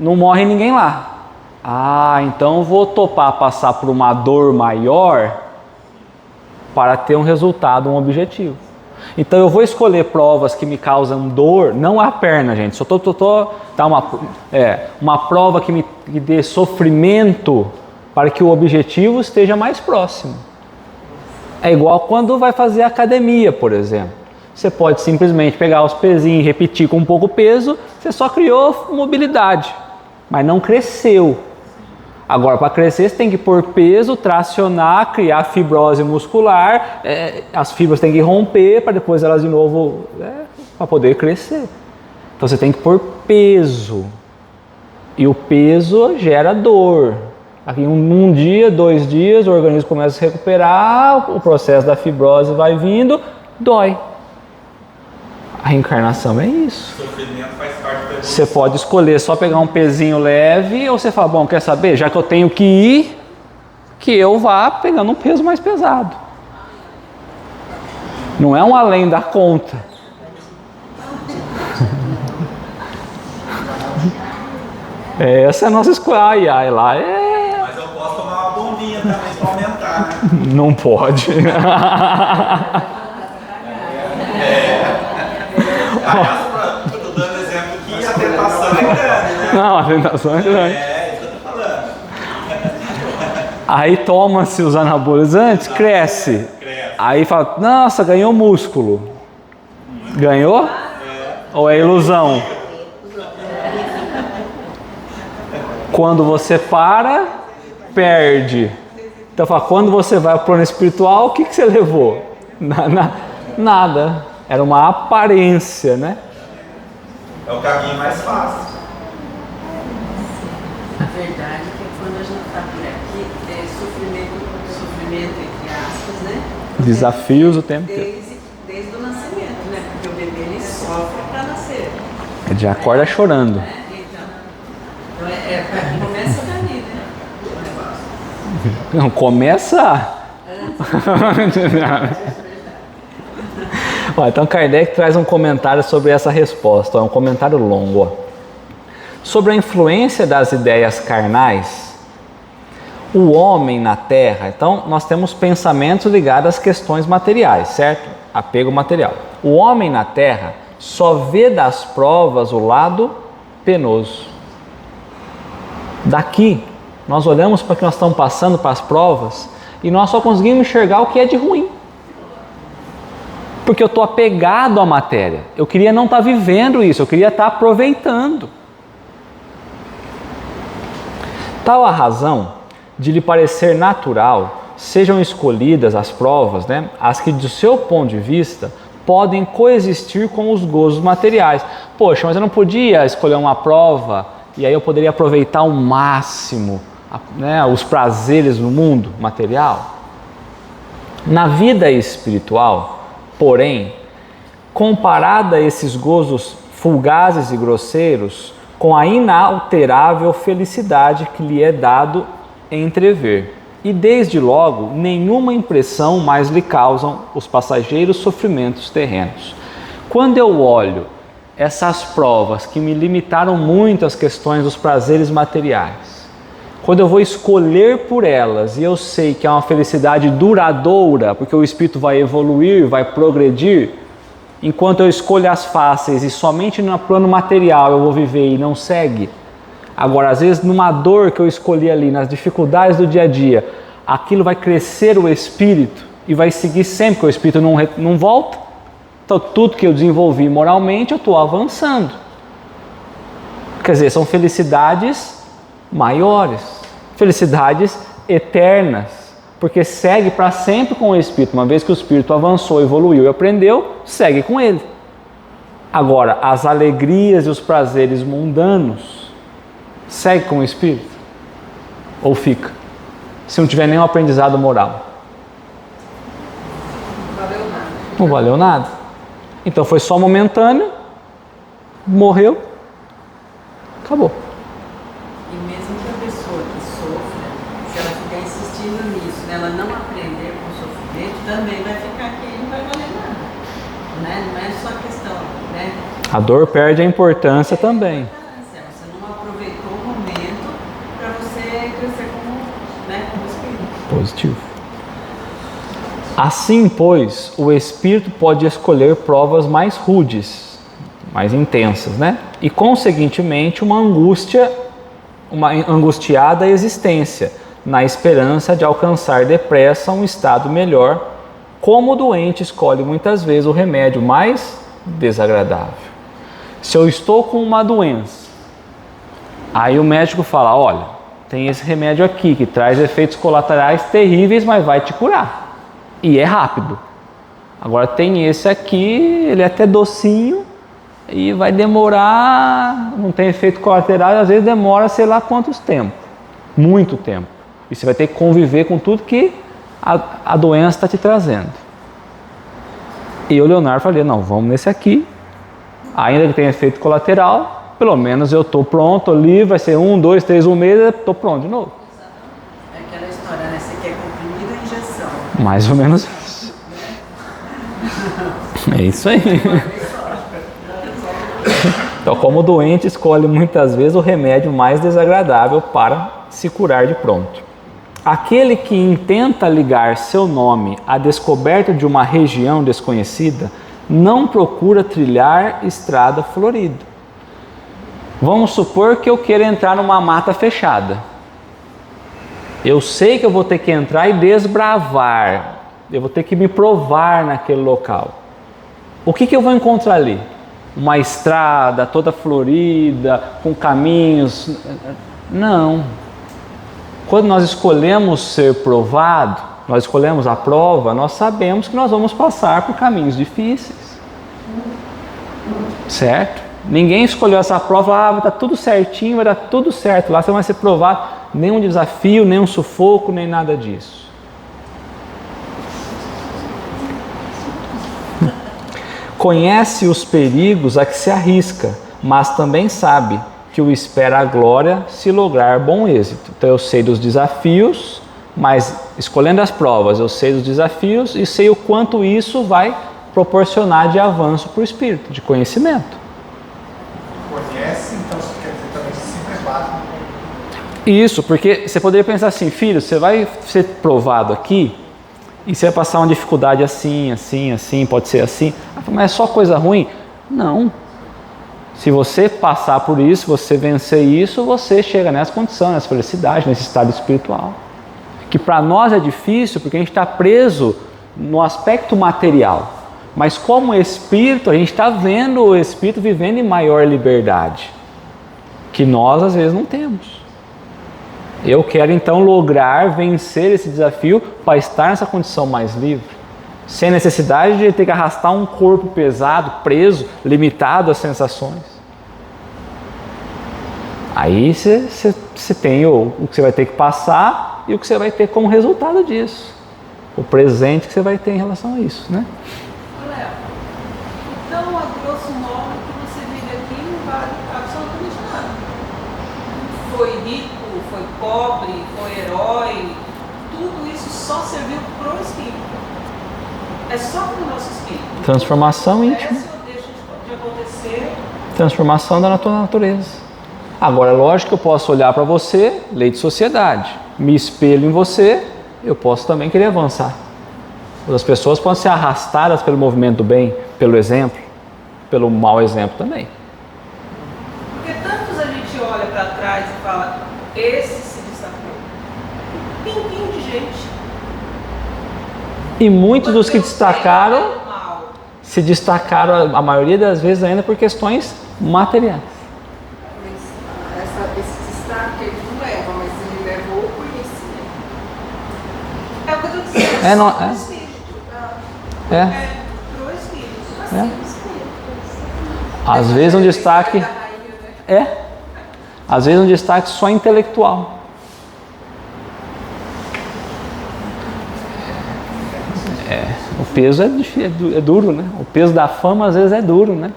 não morre ninguém lá. Ah, então eu vou topar passar por uma dor maior para ter um resultado, um objetivo. Então eu vou escolher provas que me causam dor, não a perna, gente. Só tá uma prova que me dê sofrimento para que o objetivo esteja mais próximo. É igual quando vai fazer academia, por exemplo. Você pode simplesmente pegar os pezinhos e repetir com um pouco peso, você só criou mobilidade, mas não cresceu. Agora, para crescer, você tem que pôr peso, tracionar, criar fibrose muscular, as fibras têm que romper para depois elas de novo, para poder crescer. Então você tem que pôr peso, e o peso gera dor. Aqui um dia, 2 dias, o organismo começa a se recuperar, o processo da fibrose vai vindo, dói. A reencarnação é isso. O sofrimento faz parte da evolução. Você pode escolher só pegar um pezinho leve, ou você fala, bom, quer saber? Já que eu tenho que ir, que eu vá pegando um peso mais pesado. Não é um além da conta. Essa é a nossa escolha. Ai, ai, lá é... Mas eu posso tomar uma bombinha também para aumentar, né? Não pode. Aliás, eu tô dando exemplo que a tentação é grande, né? Não, a tentação é grande. É, isso que eu tô falando. Aí toma-se os anabolizantes, cresce. Aí fala, nossa, ganhou músculo. Ganhou? Ou é ilusão? Quando você para, perde. Então fala, quando você vai para o plano espiritual, o que você levou? Nada. Era uma aparência, né? É o caminho mais fácil. A verdade é que quando a gente está por aqui, é sofrimento entre aspas, né? Desafios o tempo inteiro. Desde o nascimento, né? Porque o bebê ele sofre para nascer. Ele já acorda chorando. Então começa dali, né? O negócio. Não, começa... Ó, então Kardec traz um comentário sobre essa resposta, é um comentário longo. Ó. Sobre a influência das ideias carnais, o homem na Terra, então nós temos pensamentos ligados às questões materiais, certo? Apego material. O homem na Terra só vê das provas o lado penoso. Daqui, nós olhamos para o que nós estamos passando, para as provas, e nós só conseguimos enxergar o que é de ruim. Porque eu estou apegado à matéria. Eu queria não estar vivendo isso, eu queria estar aproveitando. Tal a razão de lhe parecer natural, sejam escolhidas as provas, né, as que do seu ponto de vista podem coexistir com os gozos materiais. Poxa, mas eu não podia escolher uma prova e aí eu poderia aproveitar ao máximo, né, os prazeres do mundo material? Na vida espiritual, porém, comparada a esses gozos fugazes e grosseiros, com a inalterável felicidade que lhe é dado entrever. E desde logo, nenhuma impressão mais lhe causam os passageiros sofrimentos terrenos. Quando eu olho essas provas que me limitaram muito às questões dos prazeres materiais, quando eu vou escolher por elas e eu sei que é uma felicidade duradoura, porque o espírito vai evoluir, vai progredir, enquanto eu escolho as fáceis e somente no plano material eu vou viver e não segue. Agora, às vezes, numa dor que eu escolhi ali, nas dificuldades do dia a dia, aquilo vai crescer o espírito e vai seguir sempre, porque o espírito não volta. Então, tudo que eu desenvolvi moralmente, eu estou avançando. Quer dizer, são felicidades maiores, felicidades eternas, porque segue para sempre com o espírito. Uma vez que o espírito avançou, evoluiu e aprendeu, segue com ele. Agora, as alegrias e os prazeres mundanos, segue com o espírito? Ou fica? Se não tiver nenhum aprendizado moral. Não valeu nada. Não valeu nada. Então foi só momentâneo, morreu, acabou. E mesmo que a pessoa que sofra, se ela ficar insistindo nisso, né, ela não aprender com o sofrimento, também vai ficar aqui e não vai valer nada. Né? Não é só questão, né? A dor perde a importância também. Você não aproveitou o momento para você crescer como espírito. Positivo. Assim, pois, o espírito pode escolher provas mais rudes, mais intensas, né? E, conseguintemente, uma angustiada existência, na esperança de alcançar depressa um estado melhor, como o doente escolhe muitas vezes o remédio mais desagradável. Se eu estou com uma doença, aí o médico fala, olha, tem esse remédio aqui que traz efeitos colaterais terríveis, mas vai te curar. E é rápido. Agora tem esse aqui, ele é até docinho e vai demorar, não tem efeito colateral, às vezes demora sei lá quantos tempos. Muito tempo. E você vai ter que conviver com tudo que a doença está te trazendo. E o Leonardo falei, não, vamos nesse aqui. Ainda que tenha efeito colateral, pelo menos eu estou pronto ali, vai ser 1, 2, 3, 1 mês, estou pronto de novo. É aquela história, né? Você quer comprimido ou injeção? Mais ou menos isso. É isso aí. Então, como o doente escolhe muitas vezes o remédio mais desagradável para se curar de pronto. Aquele que intenta ligar seu nome à descoberta de uma região desconhecida não procura trilhar estrada florida. Vamos supor que eu queira entrar numa mata fechada. Eu sei que eu vou ter que entrar e desbravar. Eu vou ter que me provar naquele local. O que eu vou encontrar ali? Uma estrada toda florida, com caminhos? Não. Quando nós escolhemos ser provado, nós escolhemos a prova, nós sabemos que nós vamos passar por caminhos difíceis. Certo? Ninguém escolheu essa prova, vai dar tudo certinho, vai dar tudo certo. Lá você vai ser provado, nenhum desafio, nenhum sufoco, nem nada disso. Conhece os perigos a que se arrisca, mas também sabe que o espera a glória se lograr bom êxito. Então eu sei dos desafios, mas escolhendo as provas, eu sei dos desafios e sei o quanto isso vai proporcionar de avanço para o espírito, de conhecimento. Conhece, então isso quer dizer também se prepara. Isso, porque você poderia pensar assim, filho, você vai ser provado aqui e você vai passar uma dificuldade assim, assim, assim, pode ser assim. Mas é só coisa ruim? Não. Se você passar por isso, você vencer isso, você chega nessa condição, nessa felicidade, nesse estado espiritual. Que para nós é difícil porque a gente está preso no aspecto material. Mas como espírito, a gente está vendo o espírito vivendo em maior liberdade. Que nós às vezes não temos. Eu quero então lograr vencer esse desafio para estar nessa condição mais livre. Sem necessidade de ter que arrastar um corpo pesado, preso, limitado às sensações. Aí você tem o que você vai ter que passar e o que você vai ter como resultado disso. O presente que você vai ter em relação a isso, né? Léo, então, a grosso modo, o que você vive aqui não vale absolutamente nada. Foi rico, foi pobre, foi herói, tudo isso só serviu para o espírito. É só para o nosso espírito. Transformação íntima. Deixa de acontecer. Transformação da natureza. Agora, é lógico que eu posso olhar para você, lei de sociedade, me espelho em você, eu posso também querer avançar. As pessoas podem ser arrastadas pelo movimento do bem, pelo exemplo, pelo mau exemplo também. Porque tantos a gente olha para trás e fala, esse se destacou. Pinguinho de gente. E muitos dos que destacaram, se destacaram a maioria das vezes ainda por questões materiais. Esse destaque ele não leva, mas ele levou o conhecimento. É o que eu estou dizendo. É, não, pro é. espírito. É. Pro espírito. É. Às vezes um destaque às vezes um destaque só intelectual. O peso é duro, né? O peso da fama às vezes é duro, né?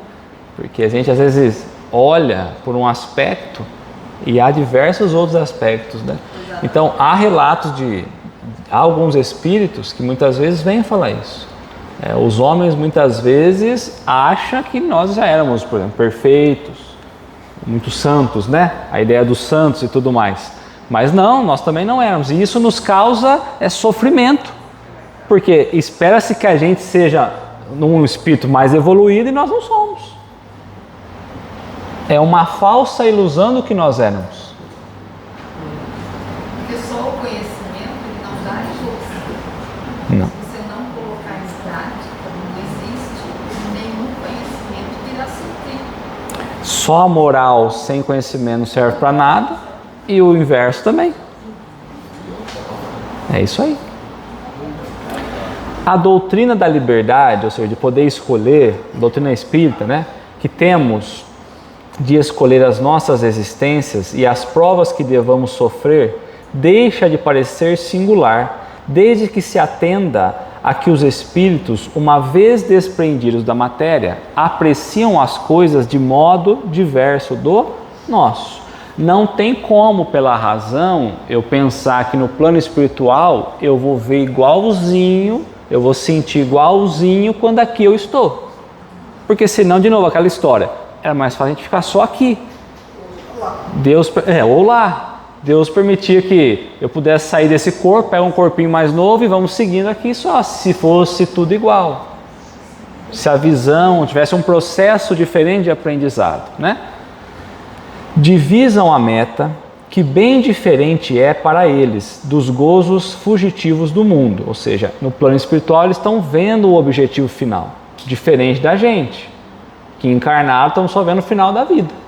Porque a gente às vezes olha por um aspecto e há diversos outros aspectos, né? Então há relatos há alguns espíritos que muitas vezes vêm falar isso. Os homens muitas vezes acham que nós já éramos, por exemplo, perfeitos, muito santos, né? A ideia dos santos e tudo mais. Mas não, nós também não éramos. E isso nos causa sofrimento. Porque espera-se que a gente seja num espírito mais evoluído e nós não somos. É uma falsa ilusão do que nós éramos. Porque só o conhecimento ele não dá ajuda. Não. Se você não colocar em prática, não existe nenhum conhecimento que irá suprir. Só a moral sem conhecimento não serve para nada e o inverso também. É isso aí. A doutrina da liberdade, ou seja, de poder escolher, a doutrina espírita, né, que temos de escolher as nossas existências e as provas que devamos sofrer, deixa de parecer singular, desde que se atenda a que os espíritos, uma vez desprendidos da matéria, apreciam as coisas de modo diverso do nosso. Não tem como, pela razão, eu pensar que no plano espiritual eu vou ver igualzinho eu vou sentir igualzinho quando aqui eu estou. Porque senão, de novo, aquela história, era mais fácil a gente ficar só aqui. Ou lá. Deus permitia que eu pudesse sair desse corpo, pegar um corpinho mais novo e vamos seguindo aqui só, se fosse tudo igual. Se a visão tivesse um processo diferente de aprendizado, né? Divisam a meta, que bem diferente é para eles dos gozos fugitivos do mundo. Ou seja, no plano espiritual eles estão vendo o objetivo final, diferente da gente, que encarnado estamos só vendo o final da vida.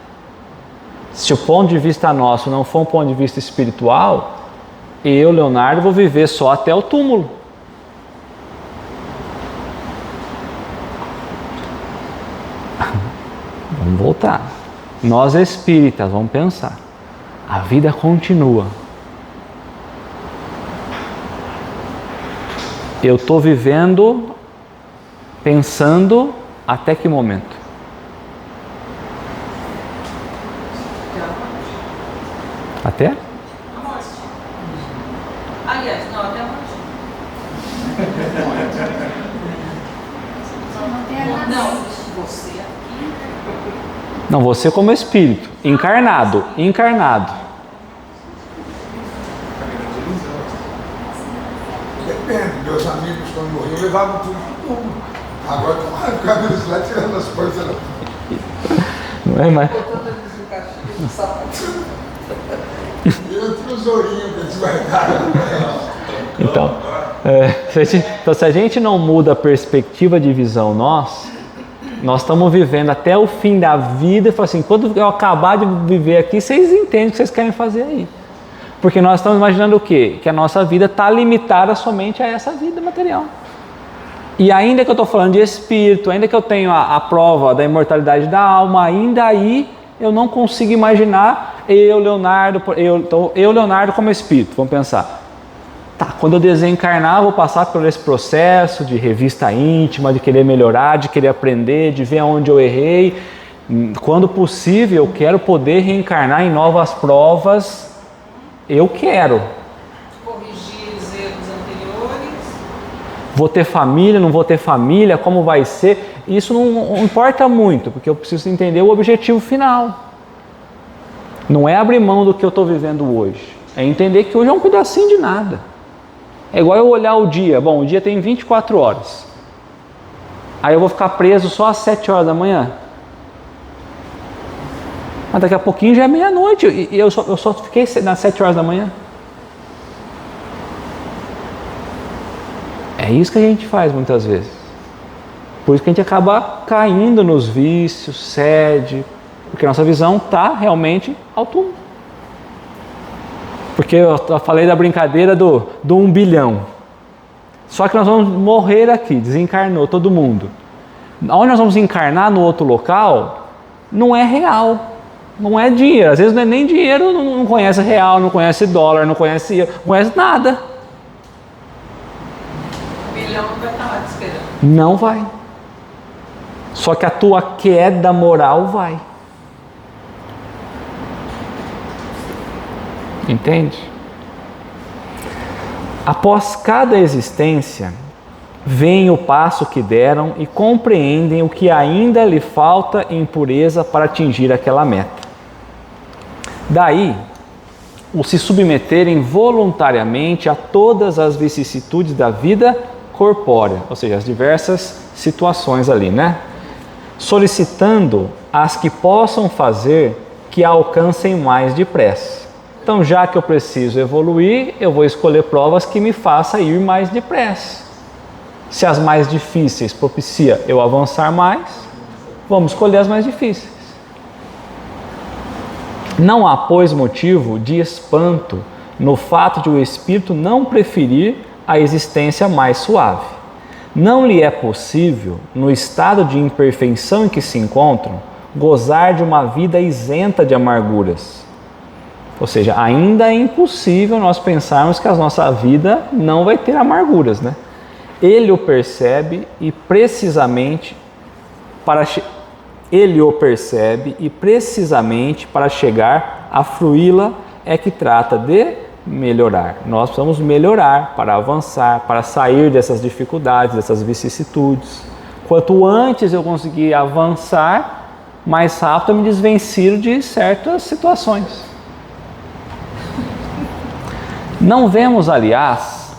Se o ponto de vista nosso não for um ponto de vista espiritual, eu, Leonardo, vou viver só até o túmulo. Vamos voltar. Nós espíritas, vamos pensar. A vida continua. Eu estou vivendo, pensando até que momento? Até? A morte. Aliás, não, até a morte. Não, você aqui. Não, você como espírito, encarnado. Depende, meus amigos quando morriam levavam tudo pro túmulo. Agora estão arrancando eles lá, tirando as coisas lá. Não é mais? Botando eles no caixinha de sapato. E o tesourinho que eles guardaram. Então, se a gente não muda a perspectiva de visão nós estamos vivendo até o fim da vida e falamos assim, quando eu acabar de viver aqui, vocês entendem o que vocês querem fazer aí. Porque nós estamos imaginando o quê? Que a nossa vida está limitada somente a essa vida material. E ainda que eu estou falando de espírito, ainda que eu tenho a prova da imortalidade da alma, ainda aí eu não consigo imaginar eu, Leonardo como espírito. Vamos pensar. Tá, quando eu desencarnar, eu vou passar por esse processo de revista íntima, de querer melhorar, de querer aprender, de ver onde eu errei. Quando possível, eu quero poder reencarnar em novas provas. Eu quero. Corrigir os erros anteriores. Vou ter família, não vou ter família, como vai ser? Isso não importa muito, porque eu preciso entender o objetivo final. Não é abrir mão do que eu estou vivendo hoje. É entender que hoje é um pedacinho de nada. É igual eu olhar o dia. Bom, o dia tem 24 horas. Aí eu vou ficar preso só às 7 horas da manhã. Mas daqui a pouquinho já é meia-noite. E eu só fiquei nas 7 horas da manhã. É isso que a gente faz muitas vezes. Por isso que a gente acaba caindo nos vícios, cede, porque a nossa visão está realmente ao túmulo. Porque eu falei da brincadeira do 1 bilhão. Só que nós vamos morrer aqui, desencarnou todo mundo. Onde nós vamos encarnar no outro local, não é real, não é dinheiro. Às vezes não é nem dinheiro, não conhece real, não conhece dólar, não conhece nada. O bilhão não vai estar lá te esperando. Não vai. Só que a tua queda moral vai. Entende? Após cada existência, veem o passo que deram e compreendem o que ainda lhe falta em pureza para atingir aquela meta. Daí, o se submeterem voluntariamente a todas as vicissitudes da vida corpórea, ou seja, as diversas situações ali, né? Solicitando as que possam fazer que alcancem mais depressa. Então, já que eu preciso evoluir, eu vou escolher provas que me façam ir mais depressa. Se as mais difíceis propicia eu avançar mais, vamos escolher as mais difíceis. Não há, pois, motivo de espanto no fato de o espírito não preferir a existência mais suave. Não lhe é possível, no estado de imperfeição em que se encontram, gozar de uma vida isenta de amarguras. Ou seja, ainda é impossível nós pensarmos que a nossa vida não vai ter amarguras, né? Ele o percebe e precisamente para chegar a fruí-la é que trata de melhorar. Nós precisamos melhorar para avançar, para sair dessas dificuldades, dessas vicissitudes. Quanto antes eu conseguir avançar, mais rápido eu me desvencilho de certas situações. Não vemos, aliás,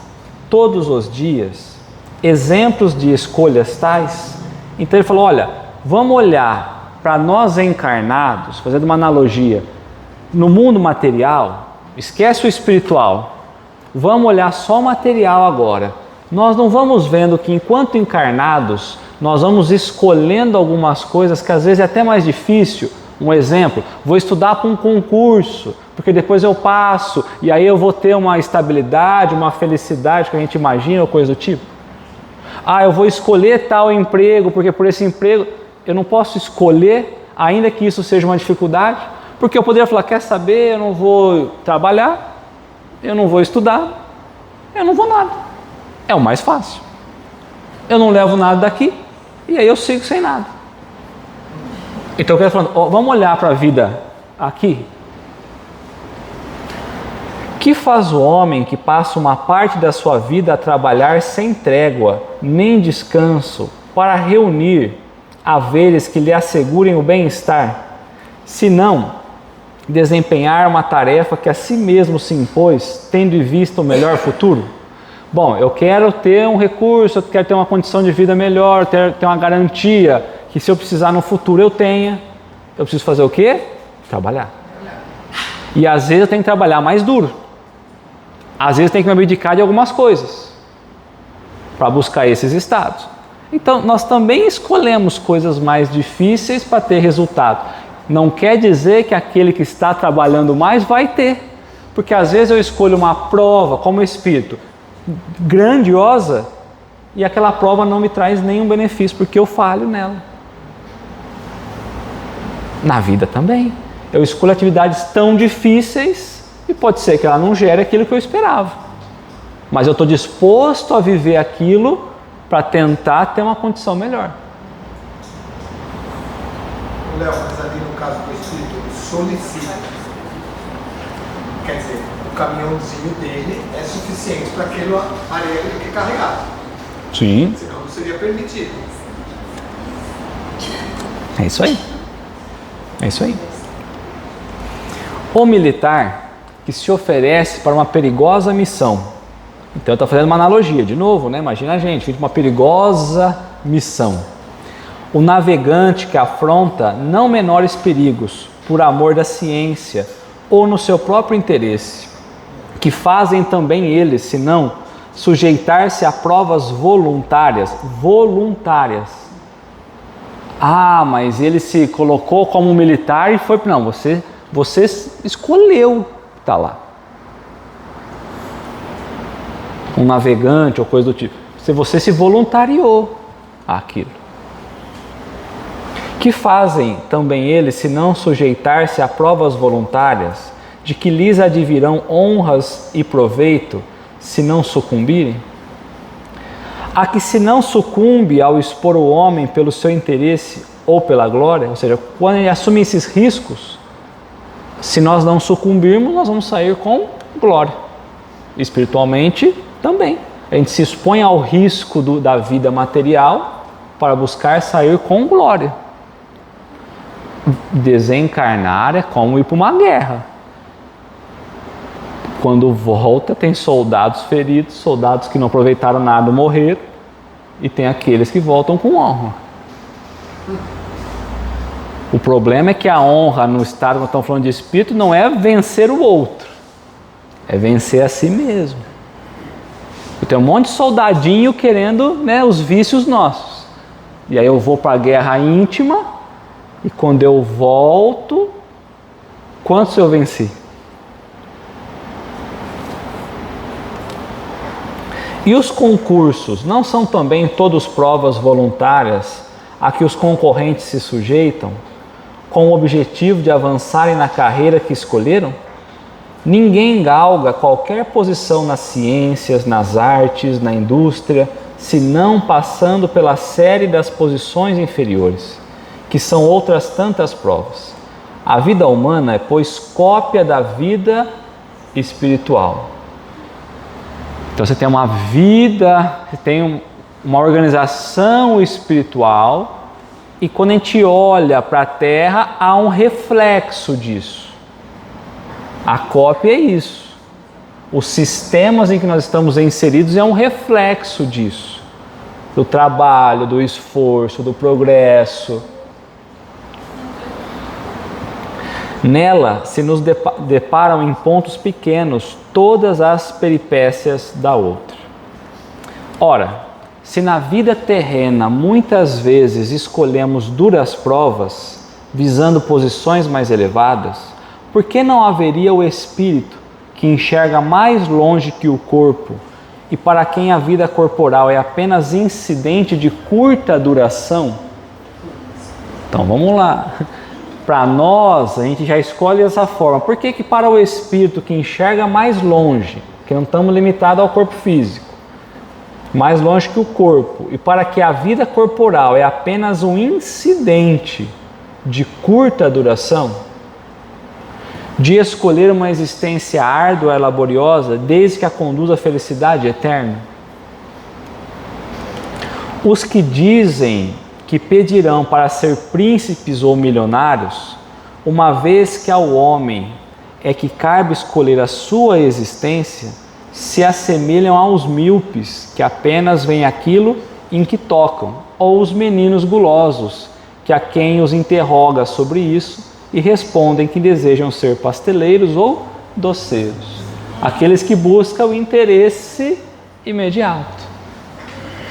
todos os dias, exemplos de escolhas tais? Então ele falou, olha, vamos olhar para nós encarnados, fazendo uma analogia, no mundo material, esquece o espiritual, vamos olhar só o material agora. Nós não vamos vendo que enquanto encarnados, nós vamos escolhendo algumas coisas que às vezes é até mais difícil. Um exemplo, vou estudar para um concurso, porque depois eu passo e aí eu vou ter uma estabilidade, uma felicidade que a gente imagina ou coisa do tipo. Eu vou escolher tal emprego, porque por esse emprego eu não posso escolher, ainda que isso seja uma dificuldade, porque eu poderia falar, quer saber, eu não vou trabalhar, eu não vou estudar, eu não vou nada. É o mais fácil. Eu não levo nada daqui e aí eu sigo sem nada. Então eu quero falar, vamos olhar para a vida aqui. Que faz o homem que passa uma parte da sua vida a trabalhar sem trégua, nem descanso, para reunir haveres que lhe assegurem o bem-estar, se não desempenhar uma tarefa que a si mesmo se impôs, tendo em vista o melhor futuro? Bom, eu quero ter um recurso, eu quero ter uma condição de vida melhor, eu quero ter uma garantia que se eu precisar no futuro eu tenha. Eu preciso fazer o quê? Trabalhar. E às vezes eu tenho que trabalhar mais duro. Às vezes eu tenho que me abdicar de algumas coisas para buscar esses estados. Então nós também escolhemos coisas mais difíceis para ter resultado. Não quer dizer que aquele que está trabalhando mais vai ter. Porque às vezes eu escolho uma prova como espírito grandiosa e aquela prova não me traz nenhum benefício porque eu falho nela. Na vida também. Eu escolho atividades tão difíceis e pode ser que ela não gere aquilo que eu esperava. Mas eu estou disposto a viver aquilo para tentar ter uma condição melhor. Léo, mas ali no caso do espírito, ele solicita. Quer dizer, o caminhãozinho dele é suficiente para aquele aparelho que ele quer carregar. Sim. Senão não seria permitido. É isso aí. É isso aí. O militar que se oferece para uma perigosa missão. Então eu estou fazendo uma analogia, de novo, né? Imagina a gente, uma perigosa missão. O navegante que afronta não menores perigos por amor da ciência ou no seu próprio interesse, que fazem também eles, senão sujeitar-se a provas voluntárias. Mas ele se colocou como militar e foi... Não, você escolheu estar lá. Um navegante ou coisa do tipo. Você se voluntariou àquilo. Que fazem também eles, se não sujeitar-se a provas voluntárias, de que lhes advirão honras e proveito, se não sucumbirem? A que se não sucumbe ao expor o homem pelo seu interesse ou pela glória, ou seja, quando ele assume esses riscos, se nós não sucumbirmos, nós vamos sair com glória. Espiritualmente também. A gente se expõe ao risco da vida material para buscar sair com glória. Desencarnar é como ir para uma guerra. Quando volta, tem soldados feridos, soldados que não aproveitaram nada, morreram, e tem aqueles que voltam com honra. O problema é que a honra no estado que estamos falando de espírito não é vencer o outro, é vencer a si mesmo. E tem um monte de soldadinho querendo, né, os vícios nossos. E aí eu vou para a guerra íntima, e quando eu volto, quantos eu venci? E os concursos não são também todos provas voluntárias a que os concorrentes se sujeitam, com o objetivo de avançarem na carreira que escolheram? Ninguém galga qualquer posição nas ciências, nas artes, na indústria, senão passando pela série das posições inferiores, que são outras tantas provas. A vida humana é, pois, cópia da vida espiritual. Então você tem uma vida, você tem uma organização espiritual, e quando a gente olha para a Terra, há um reflexo disso. A cópia é isso. Os sistemas em que nós estamos inseridos é um reflexo disso. Do trabalho, do esforço, do progresso. Nela se nos deparam em pontos pequenos todas as peripécias da outra. Ora, se na vida terrena muitas vezes escolhemos duras provas, visando posições mais elevadas, por que não haveria o espírito que enxerga mais longe que o corpo e para quem a vida corporal é apenas incidente de curta duração? Então vamos lá. Para nós, a gente já escolhe dessa forma. Por que para o espírito que enxerga mais longe, que não estamos limitados ao corpo físico, mais longe que o corpo, e para que a vida corporal é apenas um incidente de curta duração, de escolher uma existência árdua e laboriosa, desde que a conduza à felicidade eterna? Os que dizem que pedirão para ser príncipes ou milionários, uma vez que ao homem é que cabe escolher a sua existência, se assemelham aos míopes, que apenas veem aquilo em que tocam, ou os meninos gulosos, que a quem os interroga sobre isso e respondem que desejam ser pasteleiros ou doceiros, aqueles que buscam o interesse imediato.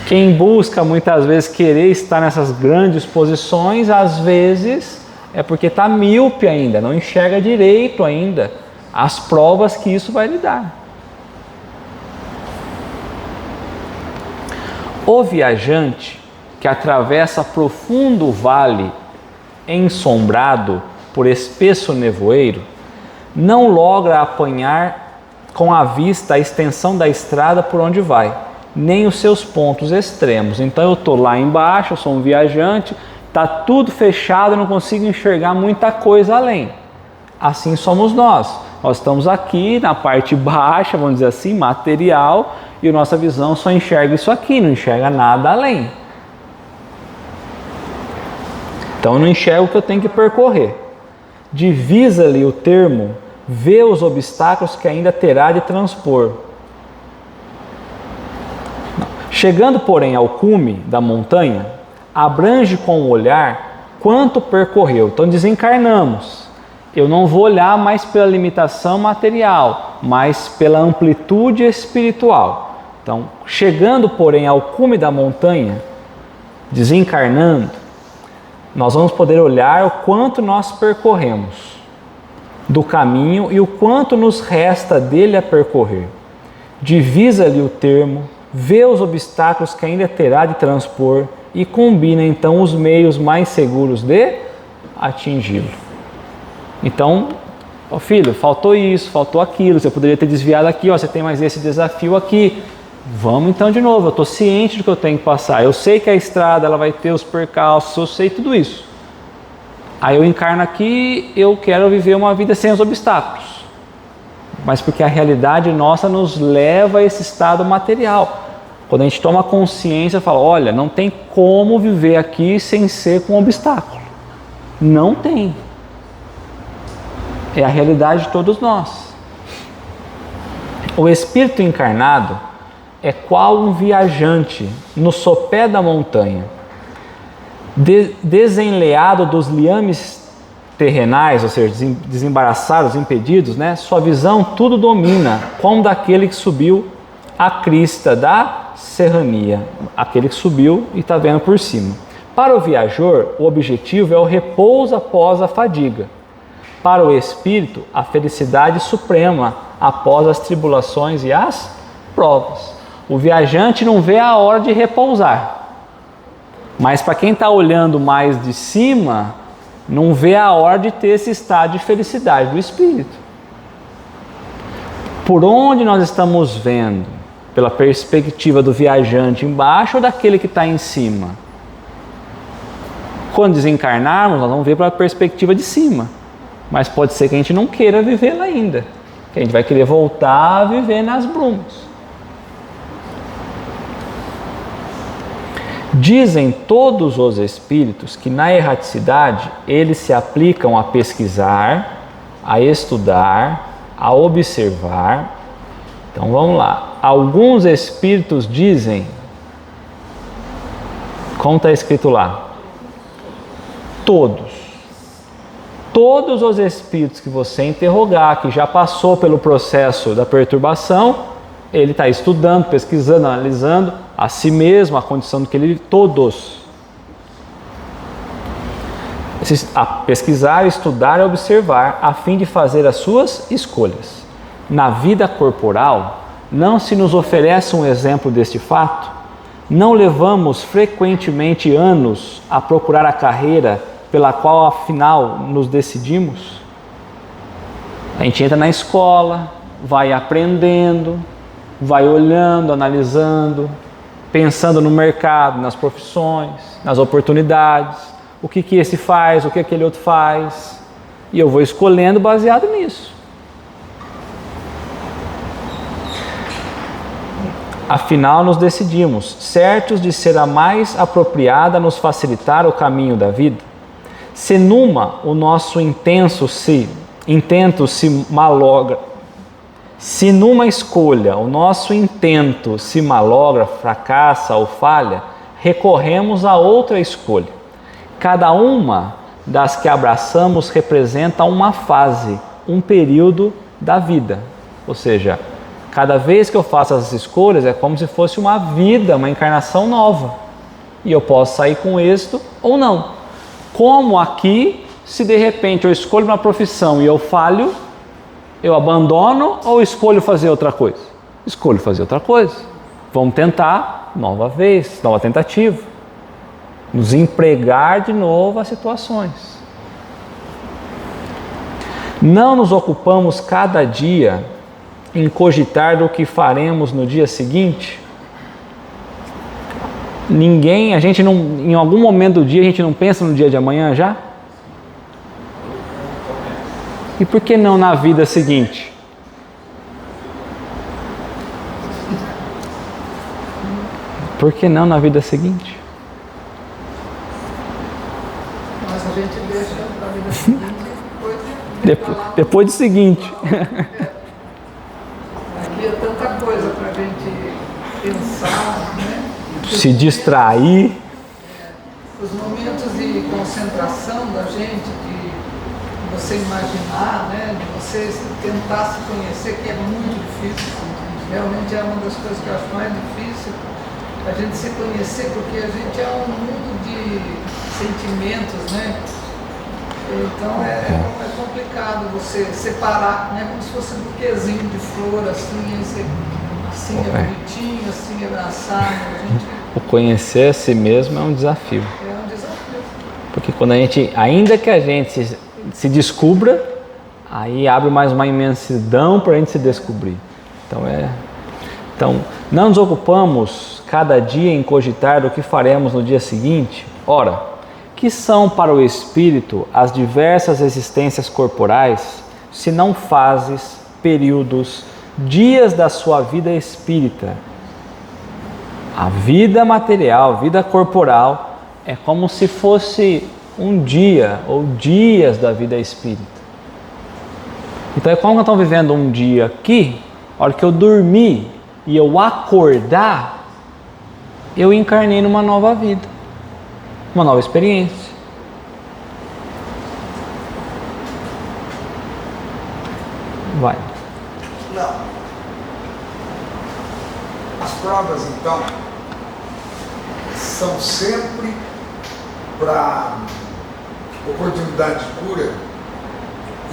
Quem busca muitas vezes querer estar nessas grandes posições, às vezes é porque está míope ainda, não enxerga direito ainda as provas que isso vai lhe dar. O viajante que atravessa profundo vale ensombrado por espesso nevoeiro, não logra apanhar com a vista a extensão da estrada por onde vai, nem os seus pontos extremos. Então eu estou lá embaixo, eu sou um viajante, está tudo fechado, eu não consigo enxergar muita coisa além. Assim somos nós. Nós estamos aqui na parte baixa, vamos dizer assim, material, e a nossa visão só enxerga isso aqui, não enxerga nada além. Então eu não enxergo o que eu tenho que percorrer. Divisa-lhe o termo, vê os obstáculos que ainda terá de transpor. Chegando, porém, ao cume da montanha, abrange com o olhar quanto percorreu. Então desencarnamos. Eu não vou olhar mais pela limitação material, mas pela amplitude espiritual. Então, chegando, porém, ao cume da montanha, desencarnando, nós vamos poder olhar o quanto nós percorremos do caminho e o quanto nos resta dele a percorrer. Divisa-lhe o termo, vê os obstáculos que ainda terá de transpor e combina então os meios mais seguros de atingi-lo. Então, ó filho, faltou isso, faltou aquilo, você poderia ter desviado aqui, ó, você tem mais esse desafio aqui. Vamos então de novo, eu estou ciente do que eu tenho que passar, eu sei que a estrada ela vai ter os percalços, eu sei tudo isso. Aí eu encarno aqui, eu quero viver uma vida sem os obstáculos. Mas porque a realidade nossa nos leva a esse estado material. Quando a gente toma consciência, fala, olha, não tem como viver aqui sem ser com obstáculo. Não tem. É a realidade de todos nós. O espírito encarnado é qual um viajante no sopé da montanha, desenleado dos liames terrenais, ou seja, desembaraçados, impedidos, né? Sua visão tudo domina, como daquele que subiu a crista da serrania, aquele que subiu e está vendo por cima. Para o viajor, o objetivo é o repouso após a fadiga. Para o espírito, a felicidade suprema após as tribulações e as provas. O viajante não vê a hora de repousar, mas para quem está olhando mais de cima, não vê a hora de ter esse estado de felicidade do espírito. Por onde nós estamos vendo? Pela perspectiva do viajante embaixo ou daquele que está em cima? Quando desencarnarmos, nós vamos ver pela perspectiva de cima, mas pode ser que a gente não queira vivê-la ainda. que a gente vai querer voltar a viver nas brumas. Dizem todos os espíritos que na erraticidade eles se aplicam a pesquisar, a estudar, a observar. Então vamos lá. Alguns espíritos dizem, como está escrito lá, todos os espíritos que você interrogar, que já passou pelo processo da perturbação, ele está estudando, pesquisando, analisando a si mesmo, a condição do que ele... Todos. A pesquisar, estudar e observar, a fim de fazer as suas escolhas. Na vida corporal, não se nos oferece um exemplo deste fato? Não levamos frequentemente anos a procurar a carreira pela qual afinal nos decidimos? A gente entra na escola, vai aprendendo, vai olhando, analisando, pensando no mercado, nas profissões, nas oportunidades, o que esse faz, o que aquele outro faz, e eu vou escolhendo baseado nisso. Afinal, nos decidimos, certos de ser a mais apropriada a nos facilitar o caminho da vida. Se numa o nosso intento se malogra, se numa escolha o nosso intento se malogra, fracassa ou falha, recorremos a outra escolha. Cada uma das que abraçamos representa uma fase, um período da vida. Ou seja, cada vez que eu faço essas escolhas é como se fosse uma vida, uma encarnação nova. E eu posso sair com êxito ou não. Como aqui, se de repente eu escolho uma profissão e eu falho, eu abandono ou escolho fazer outra coisa? Escolho fazer outra coisa. Vamos tentar nova vez, nova tentativa. Nos empregar de novo as situações. Não nos ocupamos cada dia em cogitar do que faremos no dia seguinte? A gente não, em algum momento do dia a gente não pensa no dia de amanhã já? E por que não na vida seguinte? Por que não na vida seguinte? Mas a gente deixa para a vida seguinte depois do seguinte. Aqui é tanta coisa para a gente pensar, né? Se distrair. Os momentos de concentração da gente, de você imaginar, né? De você tentar se conhecer, que é muito difícil. Realmente é uma das coisas que eu acho mais difícil, a gente se conhecer, porque a gente é um mundo de sentimentos, né? Então é complicado você separar, né? Como se fosse um buquezinho de flor, assim, assim é bonitinho, assim é abraçado. O conhecer a si mesmo é um desafio. É um desafio. Porque quando ainda que a gente se descubra, aí abre mais uma imensidão para a gente se descobrir. Então, não nos ocupamos cada dia em cogitar do que faremos no dia seguinte? Ora, que são para o espírito as diversas existências corporais, se não fases, períodos, dias da sua vida espírita? A vida material, a vida corporal, é como se fosse um dia ou dias da vida espírita. Então é como que eu estou vivendo um dia aqui, a hora que eu dormir e eu acordar, eu encarnei numa nova vida, uma nova experiência. Vai. Não. As provas, então, são sempre para oportunidade de cura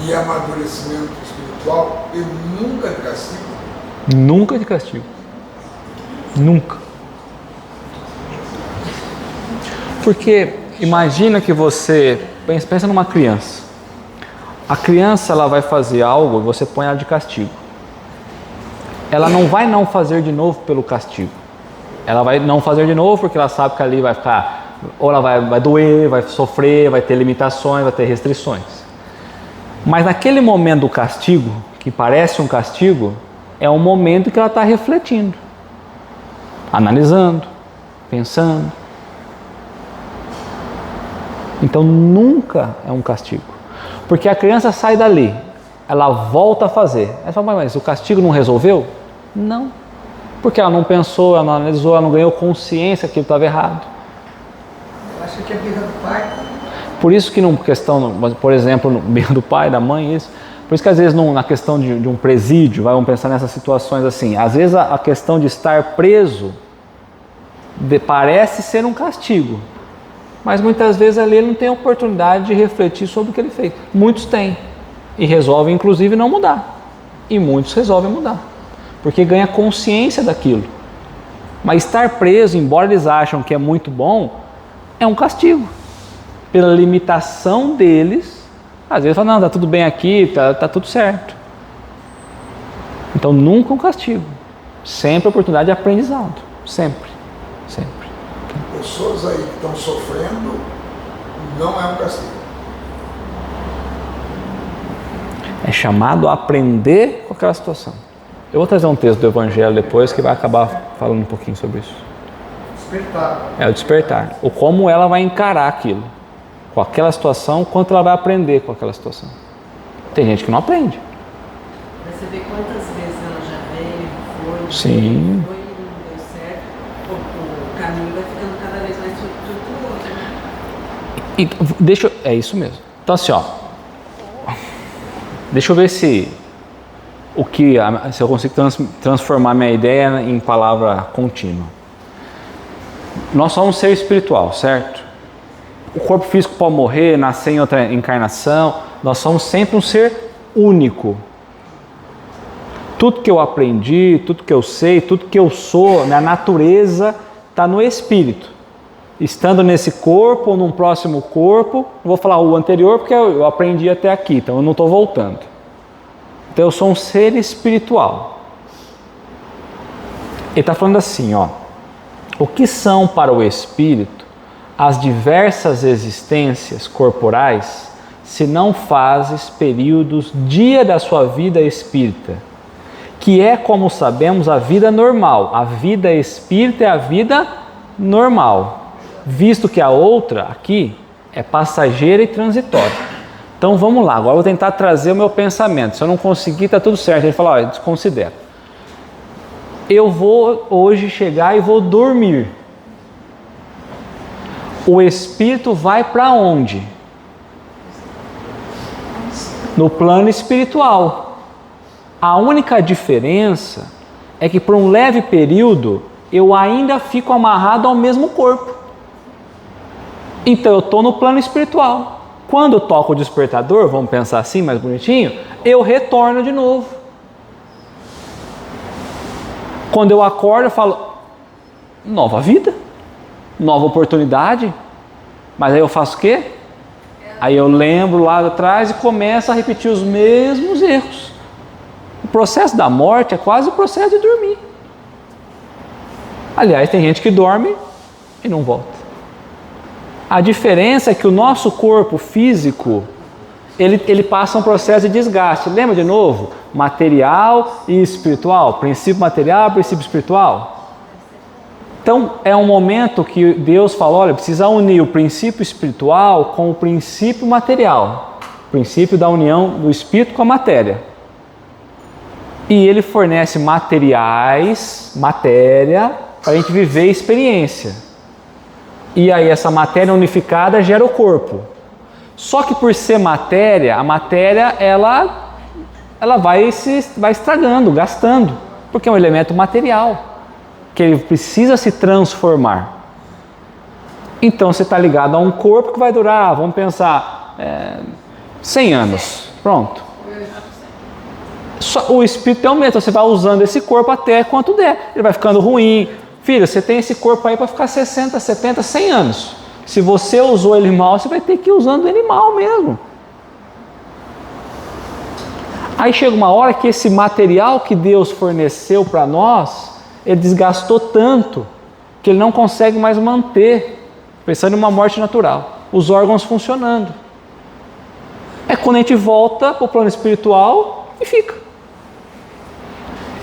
e amadurecimento espiritual e nunca de castigo. Nunca de castigo. Nunca. Porque imagina que você pensa numa criança. A criança, ela vai fazer algo e você põe ela de castigo. Ela não vai não fazer de novo pelo castigo. Ela vai não fazer de novo porque ela sabe que ali vai ficar, ou ela vai doer, vai sofrer, vai ter limitações, vai ter restrições. Mas naquele momento do castigo, que parece um castigo, é um momento que ela está refletindo, analisando, pensando. Então nunca é um castigo. Porque a criança sai dali, ela volta a fazer. Ela fala, mas o castigo não resolveu? Não. Porque ela não pensou, ela não analisou, ela não ganhou consciência que aquilo estava errado. Eu acho que é birra do pai. Por isso que, por exemplo, no birra do pai, da mãe, isso. Por isso que às vezes na questão de um presídio, vamos pensar nessas situações assim, às vezes a questão de estar preso parece ser um castigo, mas muitas vezes ali ele não tem a oportunidade de refletir sobre o que ele fez. Muitos têm e resolvem inclusive não mudar, e muitos resolvem mudar, porque ganha consciência daquilo. Mas estar preso, embora eles acham que é muito bom, é um castigo, pela limitação deles. Às vezes falam, não, tá tudo bem aqui, tá tudo certo. Então nunca um castigo, sempre a oportunidade de aprendizado, sempre. Pessoas aí que estão sofrendo, não é um castigo. É chamado a aprender com aquela situação. Eu vou trazer um texto do Evangelho depois que vai acabar falando um pouquinho sobre isso. Despertar. É o despertar. O como ela vai encarar aquilo, com aquela situação, quanto ela vai aprender com aquela situação. Tem gente que não aprende. Você vê quantas vezes ela já veio, foi, Sim. foi e não deu certo. O caminho vai ficando cada vez mais tortuoso, né? É isso mesmo. Então assim, ó. Deixa eu ver se eu consigo transformar minha ideia em palavra contínua. Nós somos um ser espiritual, certo? O corpo físico pode morrer, nascer em outra encarnação. Nós somos sempre um ser único. Tudo que eu aprendi, tudo que eu sei, tudo que eu sou, minha natureza está no espírito. Estando nesse corpo ou num próximo corpo, não vou falar o anterior porque eu aprendi até aqui, então eu não estou voltando. Então eu sou um ser espiritual. Ele está falando assim, ó. O que são para o espírito as diversas existências corporais, se não fazes períodos dia da sua vida espírita, que é, como sabemos, a vida normal. A vida espírita é a vida normal, visto que a outra aqui é passageira e transitória. Então vamos lá, agora eu vou tentar trazer o meu pensamento. Se eu não conseguir, está tudo certo. Ele fala, olha, desconsidera. Eu vou hoje chegar e vou dormir. O espírito vai para onde? No plano espiritual. A única diferença é que por um leve período eu ainda fico amarrado ao mesmo corpo. Então eu estou no plano espiritual. Quando eu toco o despertador, vamos pensar assim, mais bonitinho, eu retorno de novo. Quando eu acordo, eu falo, nova vida, nova oportunidade. Mas aí eu faço o quê? Aí eu lembro lá atrás e começo a repetir os mesmos erros. O processo da morte é quase o processo de dormir. Aliás, tem gente que dorme e não volta. A diferença é que o nosso corpo físico, ele passa um processo de desgaste. Lembra de novo? Material e espiritual. Princípio material, princípio espiritual. Então, é um momento que Deus fala, olha, precisa unir o princípio espiritual com o princípio material. O princípio da união do espírito com a matéria. E Ele fornece materiais, matéria, para a gente viver experiência. E aí essa matéria unificada gera o corpo. Só que por ser matéria, a matéria ela vai estragando, gastando, porque é um elemento material, que ele precisa se transformar. Então você está ligado a um corpo que vai durar, vamos pensar, 100 anos, pronto. O espírito é o mesmo, você vai usando esse corpo até quanto der, ele vai ficando ruim. Filho, você tem esse corpo aí para ficar 60, 70, 100 anos. Se você usou ele mal, você vai ter que ir usando ele mal mesmo. Aí chega uma hora que esse material que Deus forneceu para nós, ele desgastou tanto que ele não consegue mais manter, pensando em uma morte natural, os órgãos funcionando. É quando a gente volta para o plano espiritual e fica.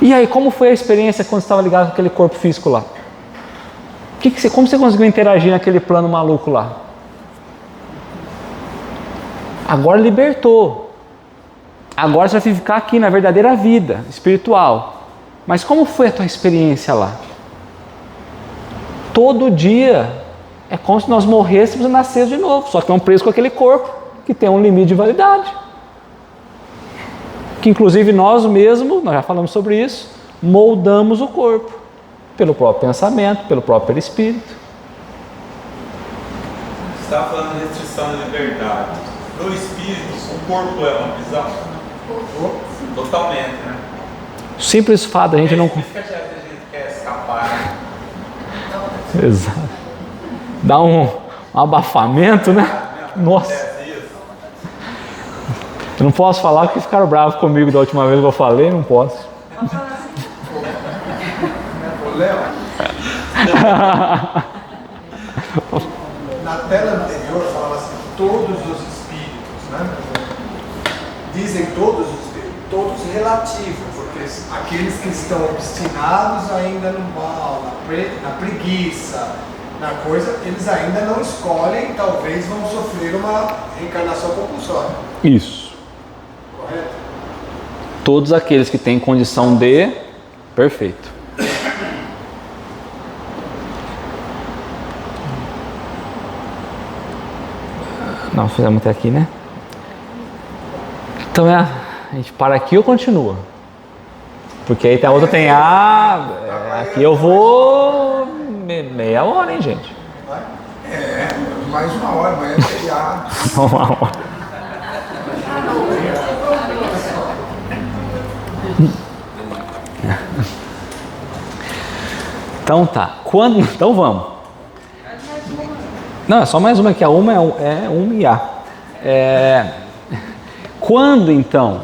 E aí, como foi a experiência quando você estava ligado com aquele corpo físico lá? Como você conseguiu interagir naquele plano maluco lá? Agora libertou. Agora você vai ficar aqui na verdadeira vida espiritual. Mas como foi a tua experiência lá? Todo dia é como se nós morrêssemos e nascêssemos de novo. Só que estamos presos com aquele corpo que tem um limite de validade. Que inclusive nós mesmos, nós já falamos sobre isso, moldamos o corpo. Pelo próprio pensamento, pelo próprio perispírito. Você estava falando de restrição da liberdade. No espírito, o corpo é uma prisão? Totalmente, né? O simples fato a gente não... Por isso que a gente quer escapar. Exato. Dá um abafamento, né? Nossa. Eu não posso falar porque ficaram bravos comigo da última vez que eu falei, não posso. Léo, na tela anterior falava assim, todos os espíritos, né? Dizem todos os espíritos, todos relativos, porque aqueles que estão obstinados ainda no mal, na preguiça, na coisa, eles ainda não escolhem, talvez vão sofrer uma reencarnação compulsória. Isso. Correto? Todos aqueles que têm condição de... Perfeito. Não, fizemos até aqui, né? Então a gente para aqui ou continua? Porque aí a outra tem aqui eu vou meia hora, hein, gente? Mais uma hora, mas é feriado. Uma hora. Então tá. Então vamos. Não, é só mais uma, que a uma é um IA. Quando então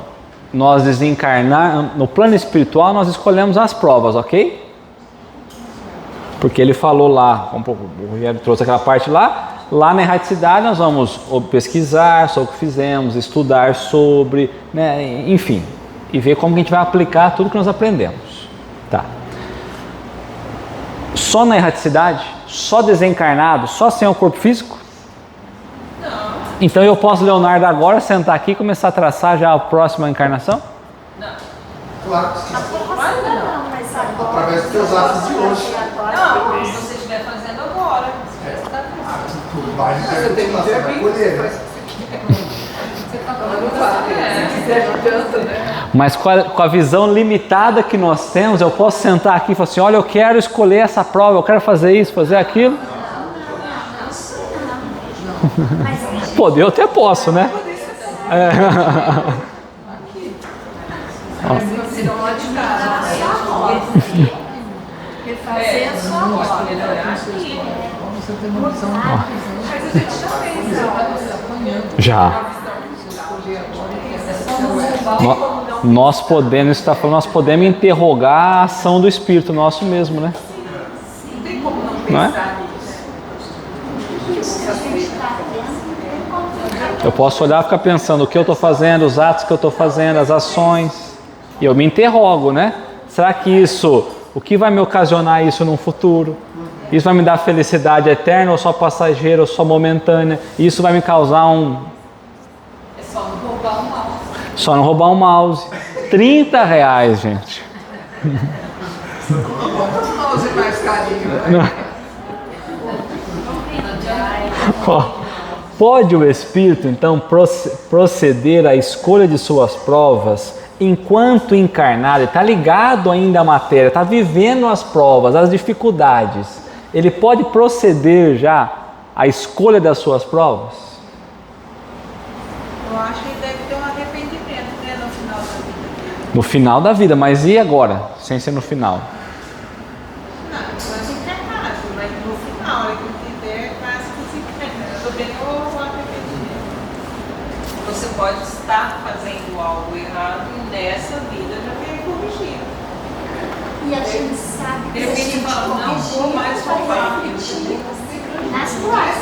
nós desencarnar, no plano espiritual nós escolhemos as provas, ok? Porque ele falou lá, o Rogério trouxe aquela parte lá na erraticidade nós vamos pesquisar sobre o que fizemos, estudar sobre, né, enfim, e ver como que a gente vai aplicar tudo que nós aprendemos. Tá. Só na erraticidade? Só desencarnado? Só sem o corpo físico? Não. Então eu posso, Leonardo, agora sentar aqui e começar a traçar já a próxima encarnação? Não. Claro que sim. Não, mas agora... Através dos teus atos de hoje. Não, se você estiver fazendo agora. Você tem que ter aqui, Você está falando Se quiser, não adianta, né? Mas com a visão limitada que nós temos, eu posso sentar aqui e falar assim, olha, eu quero escolher essa prova, eu quero fazer isso, fazer aquilo. Poder eu até posso, né? Você pode mudar a sua voz. Refazer a sua voz. Você tem uma visão. Mas a gente já fez. Já. Nós podemos, está falando, nós podemos interrogar a ação do Espírito nosso mesmo, né? Não tem como não Não é? pensar nisso. Eu posso olhar e ficar pensando o que eu estou fazendo, os atos que eu estou fazendo, as ações. E eu me interrogo, né? Será que isso, o que vai me ocasionar isso no futuro? Isso vai me dar felicidade eterna ou só passageira ou só momentânea? Isso vai me causar É só não roubar o mal. Só não roubar um mouse. R$30, gente. Bota o mouse mais carinho, né? Pode o Espírito, então, proceder à escolha de suas provas enquanto encarnado? Está ligado ainda à matéria, está vivendo as provas, as dificuldades. Ele pode proceder já à escolha das suas provas? Eu acho que deve ter um arrependimento, né, no final da vida. No final da vida, mas e agora? Sem ser no final? Não, mas não quer nada, mas no final, a hora que ele tiver, quase que se entende. Eu também o arrependimento. Você pode estar fazendo algo errado e nessa vida já veio corrigir. E a gente sabe que De a repente gente fala, não vou mais roubar. nas tuas.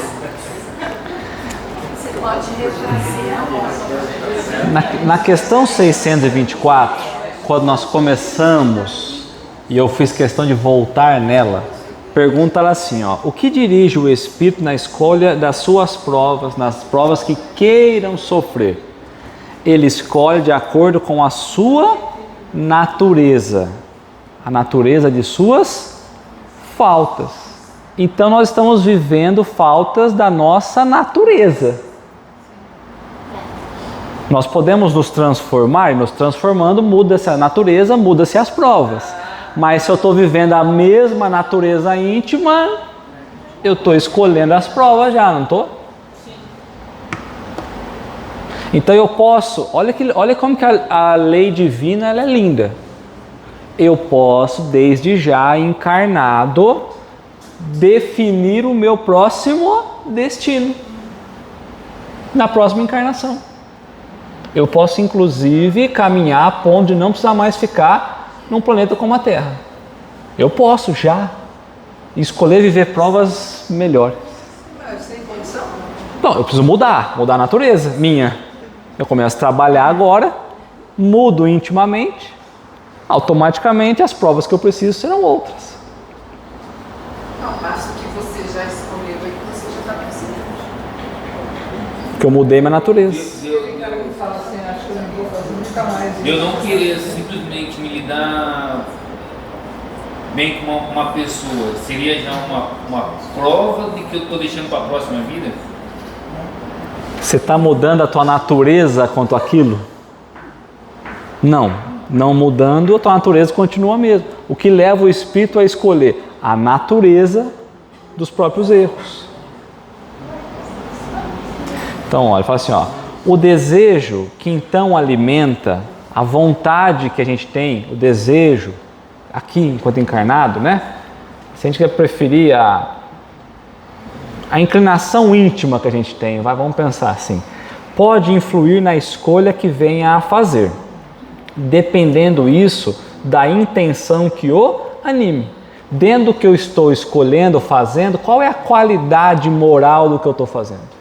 Você pode refazer a voz. Na questão 624, quando nós começamos, e eu fiz questão de voltar nela, pergunta ela assim, ó, o que dirige o Espírito na escolha das suas provas, nas provas que queiram sofrer? Ele escolhe de acordo com a sua natureza, a natureza de suas faltas. Então nós estamos vivendo faltas da nossa natureza. Nós podemos nos transformar, e nos transformando muda-se a natureza, muda-se as provas. Mas se eu estou vivendo a mesma natureza íntima, eu estou escolhendo as provas já, não estou? Então eu posso, olha como que a lei divina ela é linda. Eu posso, desde já encarnado, definir o meu próximo destino na próxima encarnação. Eu posso, inclusive, caminhar a ponto de não precisar mais ficar num planeta como a Terra. Eu posso já escolher viver provas melhores. Mas sem condição? Não, eu preciso mudar a natureza minha. Eu começo a trabalhar agora, mudo intimamente, automaticamente as provas que eu preciso serão outras. Ao passo que você já escolheu e que você já está precisando. Porque eu mudei minha natureza. Aquele cara que fala assim, acho que eu não vou fazer nunca mais isso. Eu não querer simplesmente me lidar bem com uma pessoa, seria já uma prova de que eu estou deixando para a próxima vida? Você está mudando a tua natureza quanto àquilo? Não mudando, a tua natureza continua a mesma. O que leva o espírito a escolher? A natureza dos próprios erros. Então, olha, fala assim, ó, o desejo que então alimenta a vontade que a gente tem, o desejo, aqui enquanto encarnado, né? Se a gente quer preferir a inclinação íntima que a gente tem, vamos pensar assim, pode influir na escolha que venha a fazer, dependendo isso da intenção que o anime. Dentro do que eu estou escolhendo, fazendo, qual é a qualidade moral do que eu estou fazendo?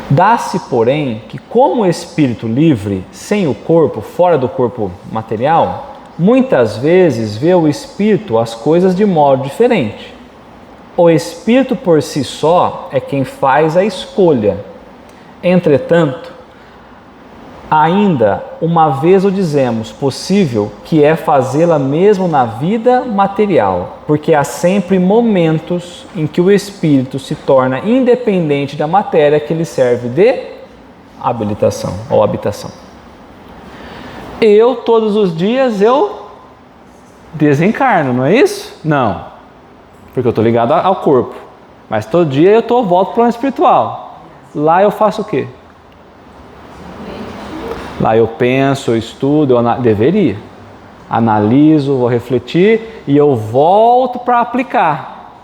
Dá-se, porém, que como espírito livre, sem o corpo, fora do corpo material, muitas vezes vê o espírito as coisas de modo diferente. O espírito por si só é quem faz a escolha. Entretanto, ainda uma vez o dizemos, possível que é fazê-la mesmo na vida material, porque há sempre momentos em que o espírito se torna independente da matéria que lhe serve de habilitação ou habitação. Todos os dias, eu desencarno, não é isso? Não, porque eu estou ligado ao corpo, mas todo dia eu volto para o plano espiritual. Lá eu faço o quê? Lá eu penso, eu estudo, deveria. Analiso, vou refletir e eu volto para aplicar.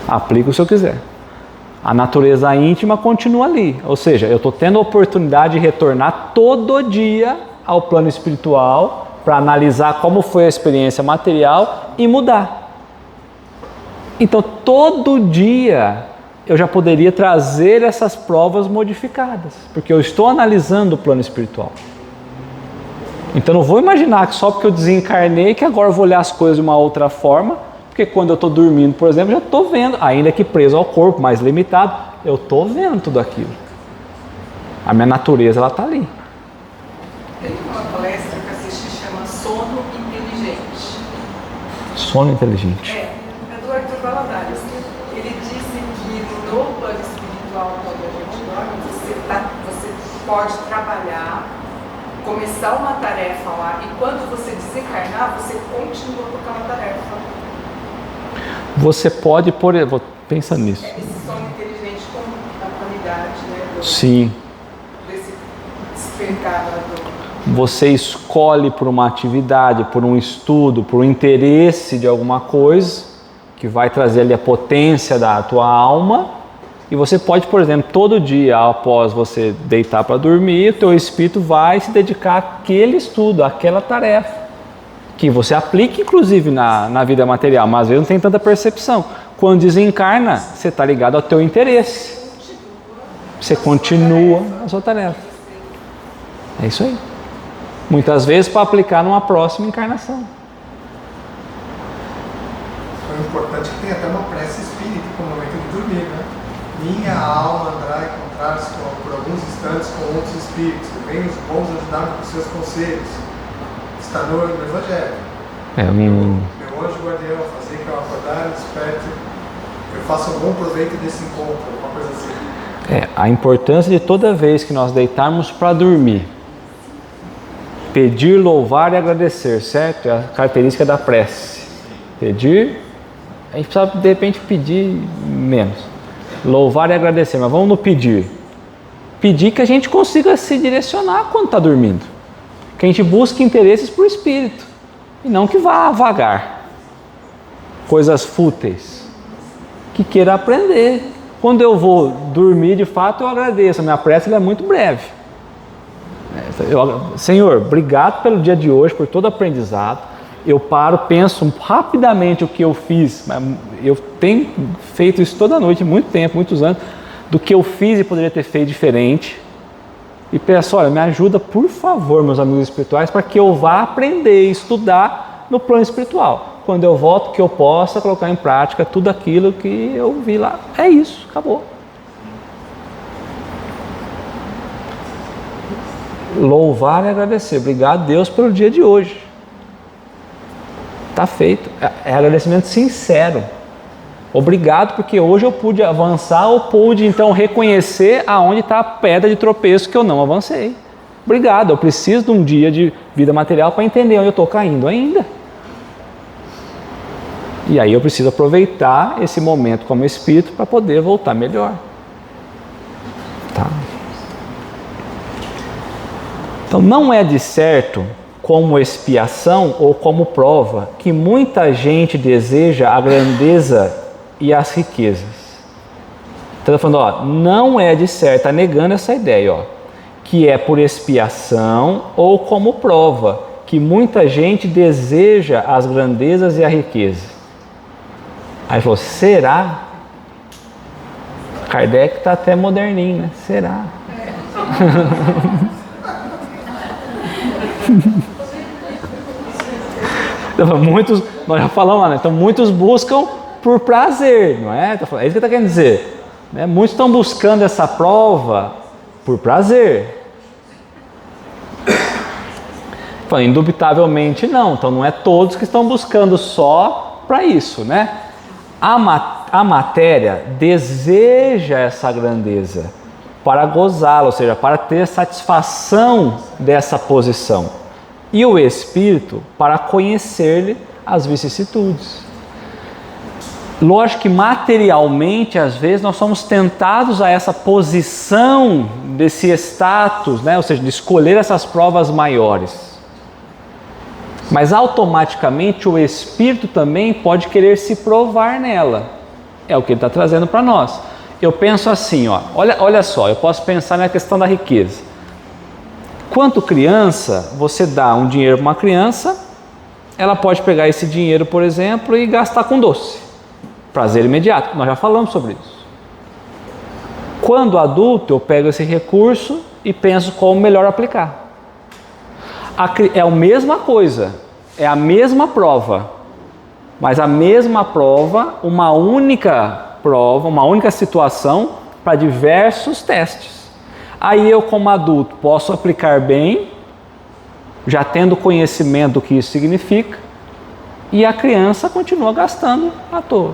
Aplico se eu quiser. A natureza íntima continua ali. Ou seja, eu estou tendo a oportunidade de retornar todo dia ao plano espiritual para analisar como foi a experiência material e mudar. Então, todo dia eu já poderia trazer essas provas modificadas, porque eu estou analisando o plano espiritual. Então não vou imaginar que só porque eu desencarnei que agora eu vou olhar as coisas de uma outra forma, porque quando eu estou dormindo, por exemplo, já estou vendo, ainda que preso ao corpo, mais limitado, eu estou vendo tudo aquilo. A minha natureza, ela está ali. Tem uma palestra que eu assisti, chama Sono Inteligente. Sono Inteligente. É do Arthur Valadares. Ele disse que no plano espiritual, quando a gente dorme, você pode trabalhar, começar uma tarefa lá, e quando você desencarnar, você continua com aquela tarefa. Você pode, pensa nisso. Esse sono inteligente com a qualidade, né? Sim. Desse despertar Você escolhe por uma atividade, por um estudo, por um interesse de alguma coisa, que vai trazer ali a potência da tua alma, e você pode, por exemplo, todo dia após você deitar para dormir, o teu espírito vai se dedicar àquele estudo, àquela tarefa, que você aplica inclusive na vida material, mas às vezes não tem tanta percepção. Quando desencarna, você está ligado ao teu interesse, você continua a sua tarefa. É isso aí. Muitas vezes para aplicar numa próxima encarnação. O importante é que tem até uma prece espírita no momento de dormir, né? Minha alma andará a encontrar-se por alguns instantes com outros espíritos, que venham os bons ajudar-me com seus conselhos. Está no Evangelho. Meu anjo guardião, fazer que eu acordar, desperte, eu faça um bom proveito desse encontro, uma coisa assim. A importância de toda vez que nós deitarmos para dormir, pedir, louvar e agradecer, certo? É a característica da prece. Pedir, a gente precisa de repente pedir menos. Louvar e agradecer, mas vamos no pedir. Pedir que a gente consiga se direcionar quando está dormindo. Que a gente busque interesses para o espírito. E não que vá vagar. Coisas fúteis. Que queira aprender. Quando eu vou dormir, de fato, eu agradeço. A minha prece é muito breve. Senhor, obrigado pelo dia de hoje, por todo o aprendizado. Eu paro, penso rapidamente o que eu fiz. Eu tenho feito isso toda noite, muito tempo, muitos anos, do que eu fiz e poderia ter feito diferente. E peço, olha, me ajuda, por favor, meus amigos espirituais, para que eu vá aprender, estudar no plano espiritual. Quando eu volto, que eu possa colocar em prática tudo aquilo que eu vi lá. É isso, acabou. Louvar e agradecer. Obrigado, Deus, pelo dia de hoje. Está feito. É agradecimento sincero. Obrigado, porque hoje eu pude avançar ou pude, então, reconhecer aonde está a pedra de tropeço que eu não avancei. Obrigado, eu preciso de um dia de vida material para entender onde eu estou caindo ainda. E aí eu preciso aproveitar esse momento como espírito para poder voltar melhor. Tá? Então não é de certo, como expiação ou como prova, que muita gente deseja a grandeza e as riquezas. Então está falando, não é de certo, está negando essa ideia, que é por expiação ou como prova, que muita gente deseja as grandezas e a riqueza. Aí ele falou, será? Kardec está até moderninho, né? Será? Muitos, nós já falamos lá, né? Então muitos buscam por prazer, não é? É isso que ele está querendo dizer, né? Muitos estão buscando essa prova por prazer. Então, indubitavelmente não, então não é todos que estão buscando só para isso, né? A matéria deseja essa grandeza para gozá-la, ou seja, para ter satisfação dessa posição. E o espírito para conhecer-lhe as vicissitudes. Lógico que materialmente, às vezes, nós somos tentados a essa posição desse status, né? Ou seja, de escolher essas provas maiores. Mas automaticamente o espírito também pode querer se provar nela. É o que ele está trazendo para nós. Eu penso assim, olha só, eu posso pensar na questão da riqueza. Quanto criança, você dá um dinheiro para uma criança, ela pode pegar esse dinheiro, por exemplo, e gastar com doce. Prazer imediato, nós já falamos sobre isso. Quando adulto, eu pego esse recurso e penso como melhor aplicar. É a mesma coisa, é a mesma prova, mas a mesma prova, uma única situação para diversos testes. Aí eu, como adulto, posso aplicar bem, já tendo conhecimento do que isso significa, e a criança continua gastando à toa,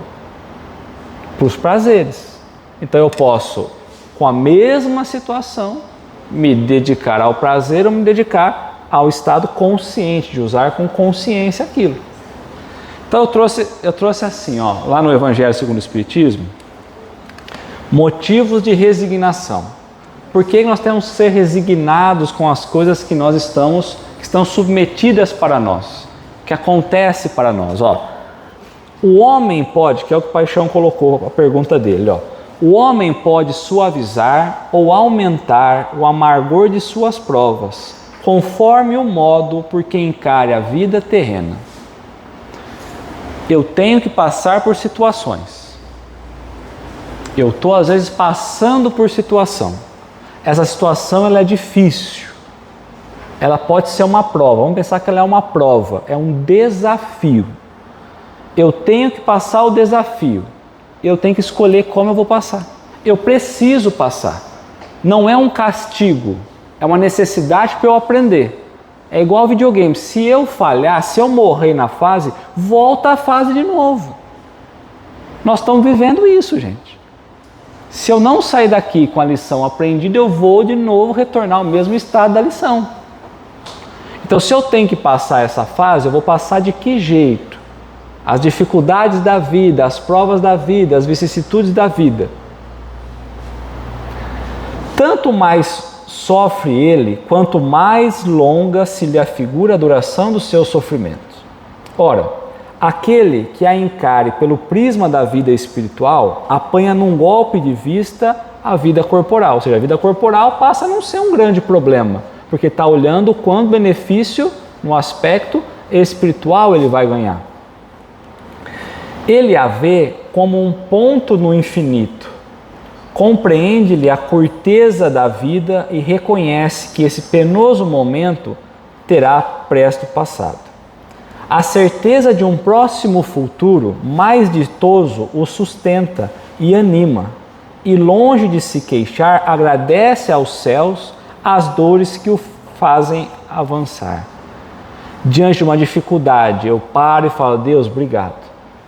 para os prazeres. Então eu posso, com a mesma situação, me dedicar ao prazer ou me dedicar ao estado consciente, de usar com consciência aquilo. Então eu trouxe assim, lá no Evangelho segundo o Espiritismo, motivos de resignação. Por que nós temos que ser resignados com as coisas que nós que estão submetidas para nós, que acontece para nós? O homem pode, que é o que o Paixão colocou, a pergunta dele, o homem pode suavizar ou aumentar o amargor de suas provas, conforme o modo por que encare a vida terrena. Eu tenho que passar por situações. Eu estou às vezes passando por situação. Essa situação ela é difícil. ela pode ser uma prova. Vamos pensar que ela é uma prova, é um desafio. Eu tenho que passar o desafio. Eu tenho que escolher como eu vou passar. Eu preciso passar. Não é um castigo, é uma necessidade para eu aprender. É igual ao videogame. Se eu falhar, se eu morrer na fase, volta a fase de novo. Nós estamos vivendo isso, gente. Se eu não sair daqui com a lição aprendida, eu vou de novo retornar ao mesmo estado da lição. Então, se eu tenho que passar essa fase, eu vou passar de que jeito? As dificuldades da vida, as provas da vida, as vicissitudes da vida. Tanto mais sofre ele, quanto mais longa se lhe afigura a duração dos seus sofrimentos. Ora, aquele que a encare pelo prisma da vida espiritual, apanha num golpe de vista a vida corporal. Ou seja, a vida corporal passa a não ser um grande problema, porque está olhando quanto benefício no aspecto espiritual ele vai ganhar. Ele a vê como um ponto no infinito, compreende-lhe a curteza da vida e reconhece que esse penoso momento terá presto passado. A certeza de um próximo futuro mais ditoso o sustenta e anima, e longe de se queixar, agradece aos céus as dores que o fazem avançar. Diante de uma dificuldade, eu paro e falo: Deus, obrigado,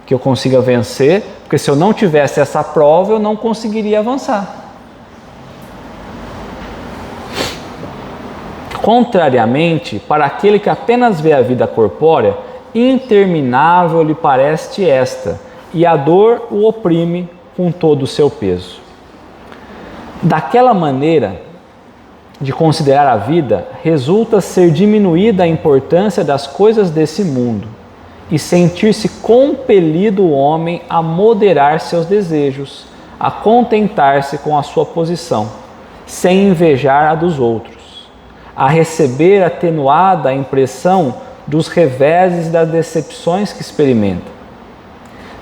que eu consiga vencer, porque se eu não tivesse essa prova, eu não conseguiria avançar. Contrariamente, para aquele que apenas vê a vida corpórea, interminável lhe parece esta, e a dor o oprime com todo o seu peso. Daquela maneira de considerar a vida, resulta ser diminuída a importância das coisas desse mundo, e sentir-se compelido o homem a moderar seus desejos, a contentar-se com a sua posição, sem invejar a dos outros, a receber atenuada a impressão dos reveses e das decepções que experimenta.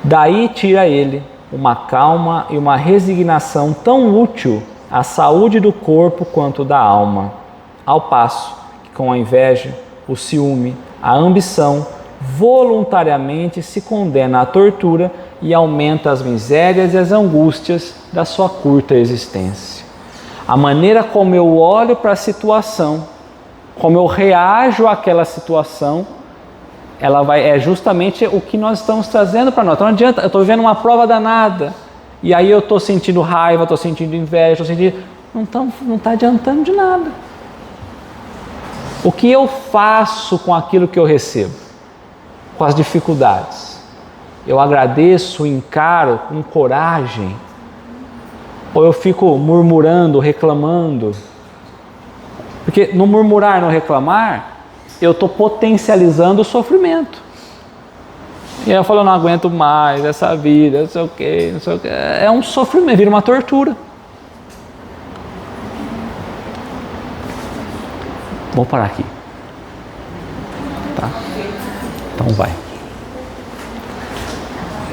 Daí tira ele uma calma e uma resignação tão útil à saúde do corpo quanto da alma, ao passo que com a inveja, o ciúme, a ambição, voluntariamente se condena à tortura e aumenta as misérias e as angústias da sua curta existência. A maneira como eu olho para a situação, como eu reajo àquela situação, é justamente o que nós estamos trazendo para nós. Então não adianta, eu estou vivendo uma prova danada, e aí eu estou sentindo raiva, estou sentindo inveja, não está adiantando de nada. O que eu faço com aquilo que eu recebo? Com as dificuldades? Eu agradeço, encaro com coragem? Ou eu fico murmurando, reclamando? Porque no murmurar, no reclamar, eu estou potencializando o sofrimento. E aí eu falo: eu não aguento mais essa vida, não sei o quê. É um sofrimento, vira uma tortura. Vamos parar aqui. Tá? Então vai.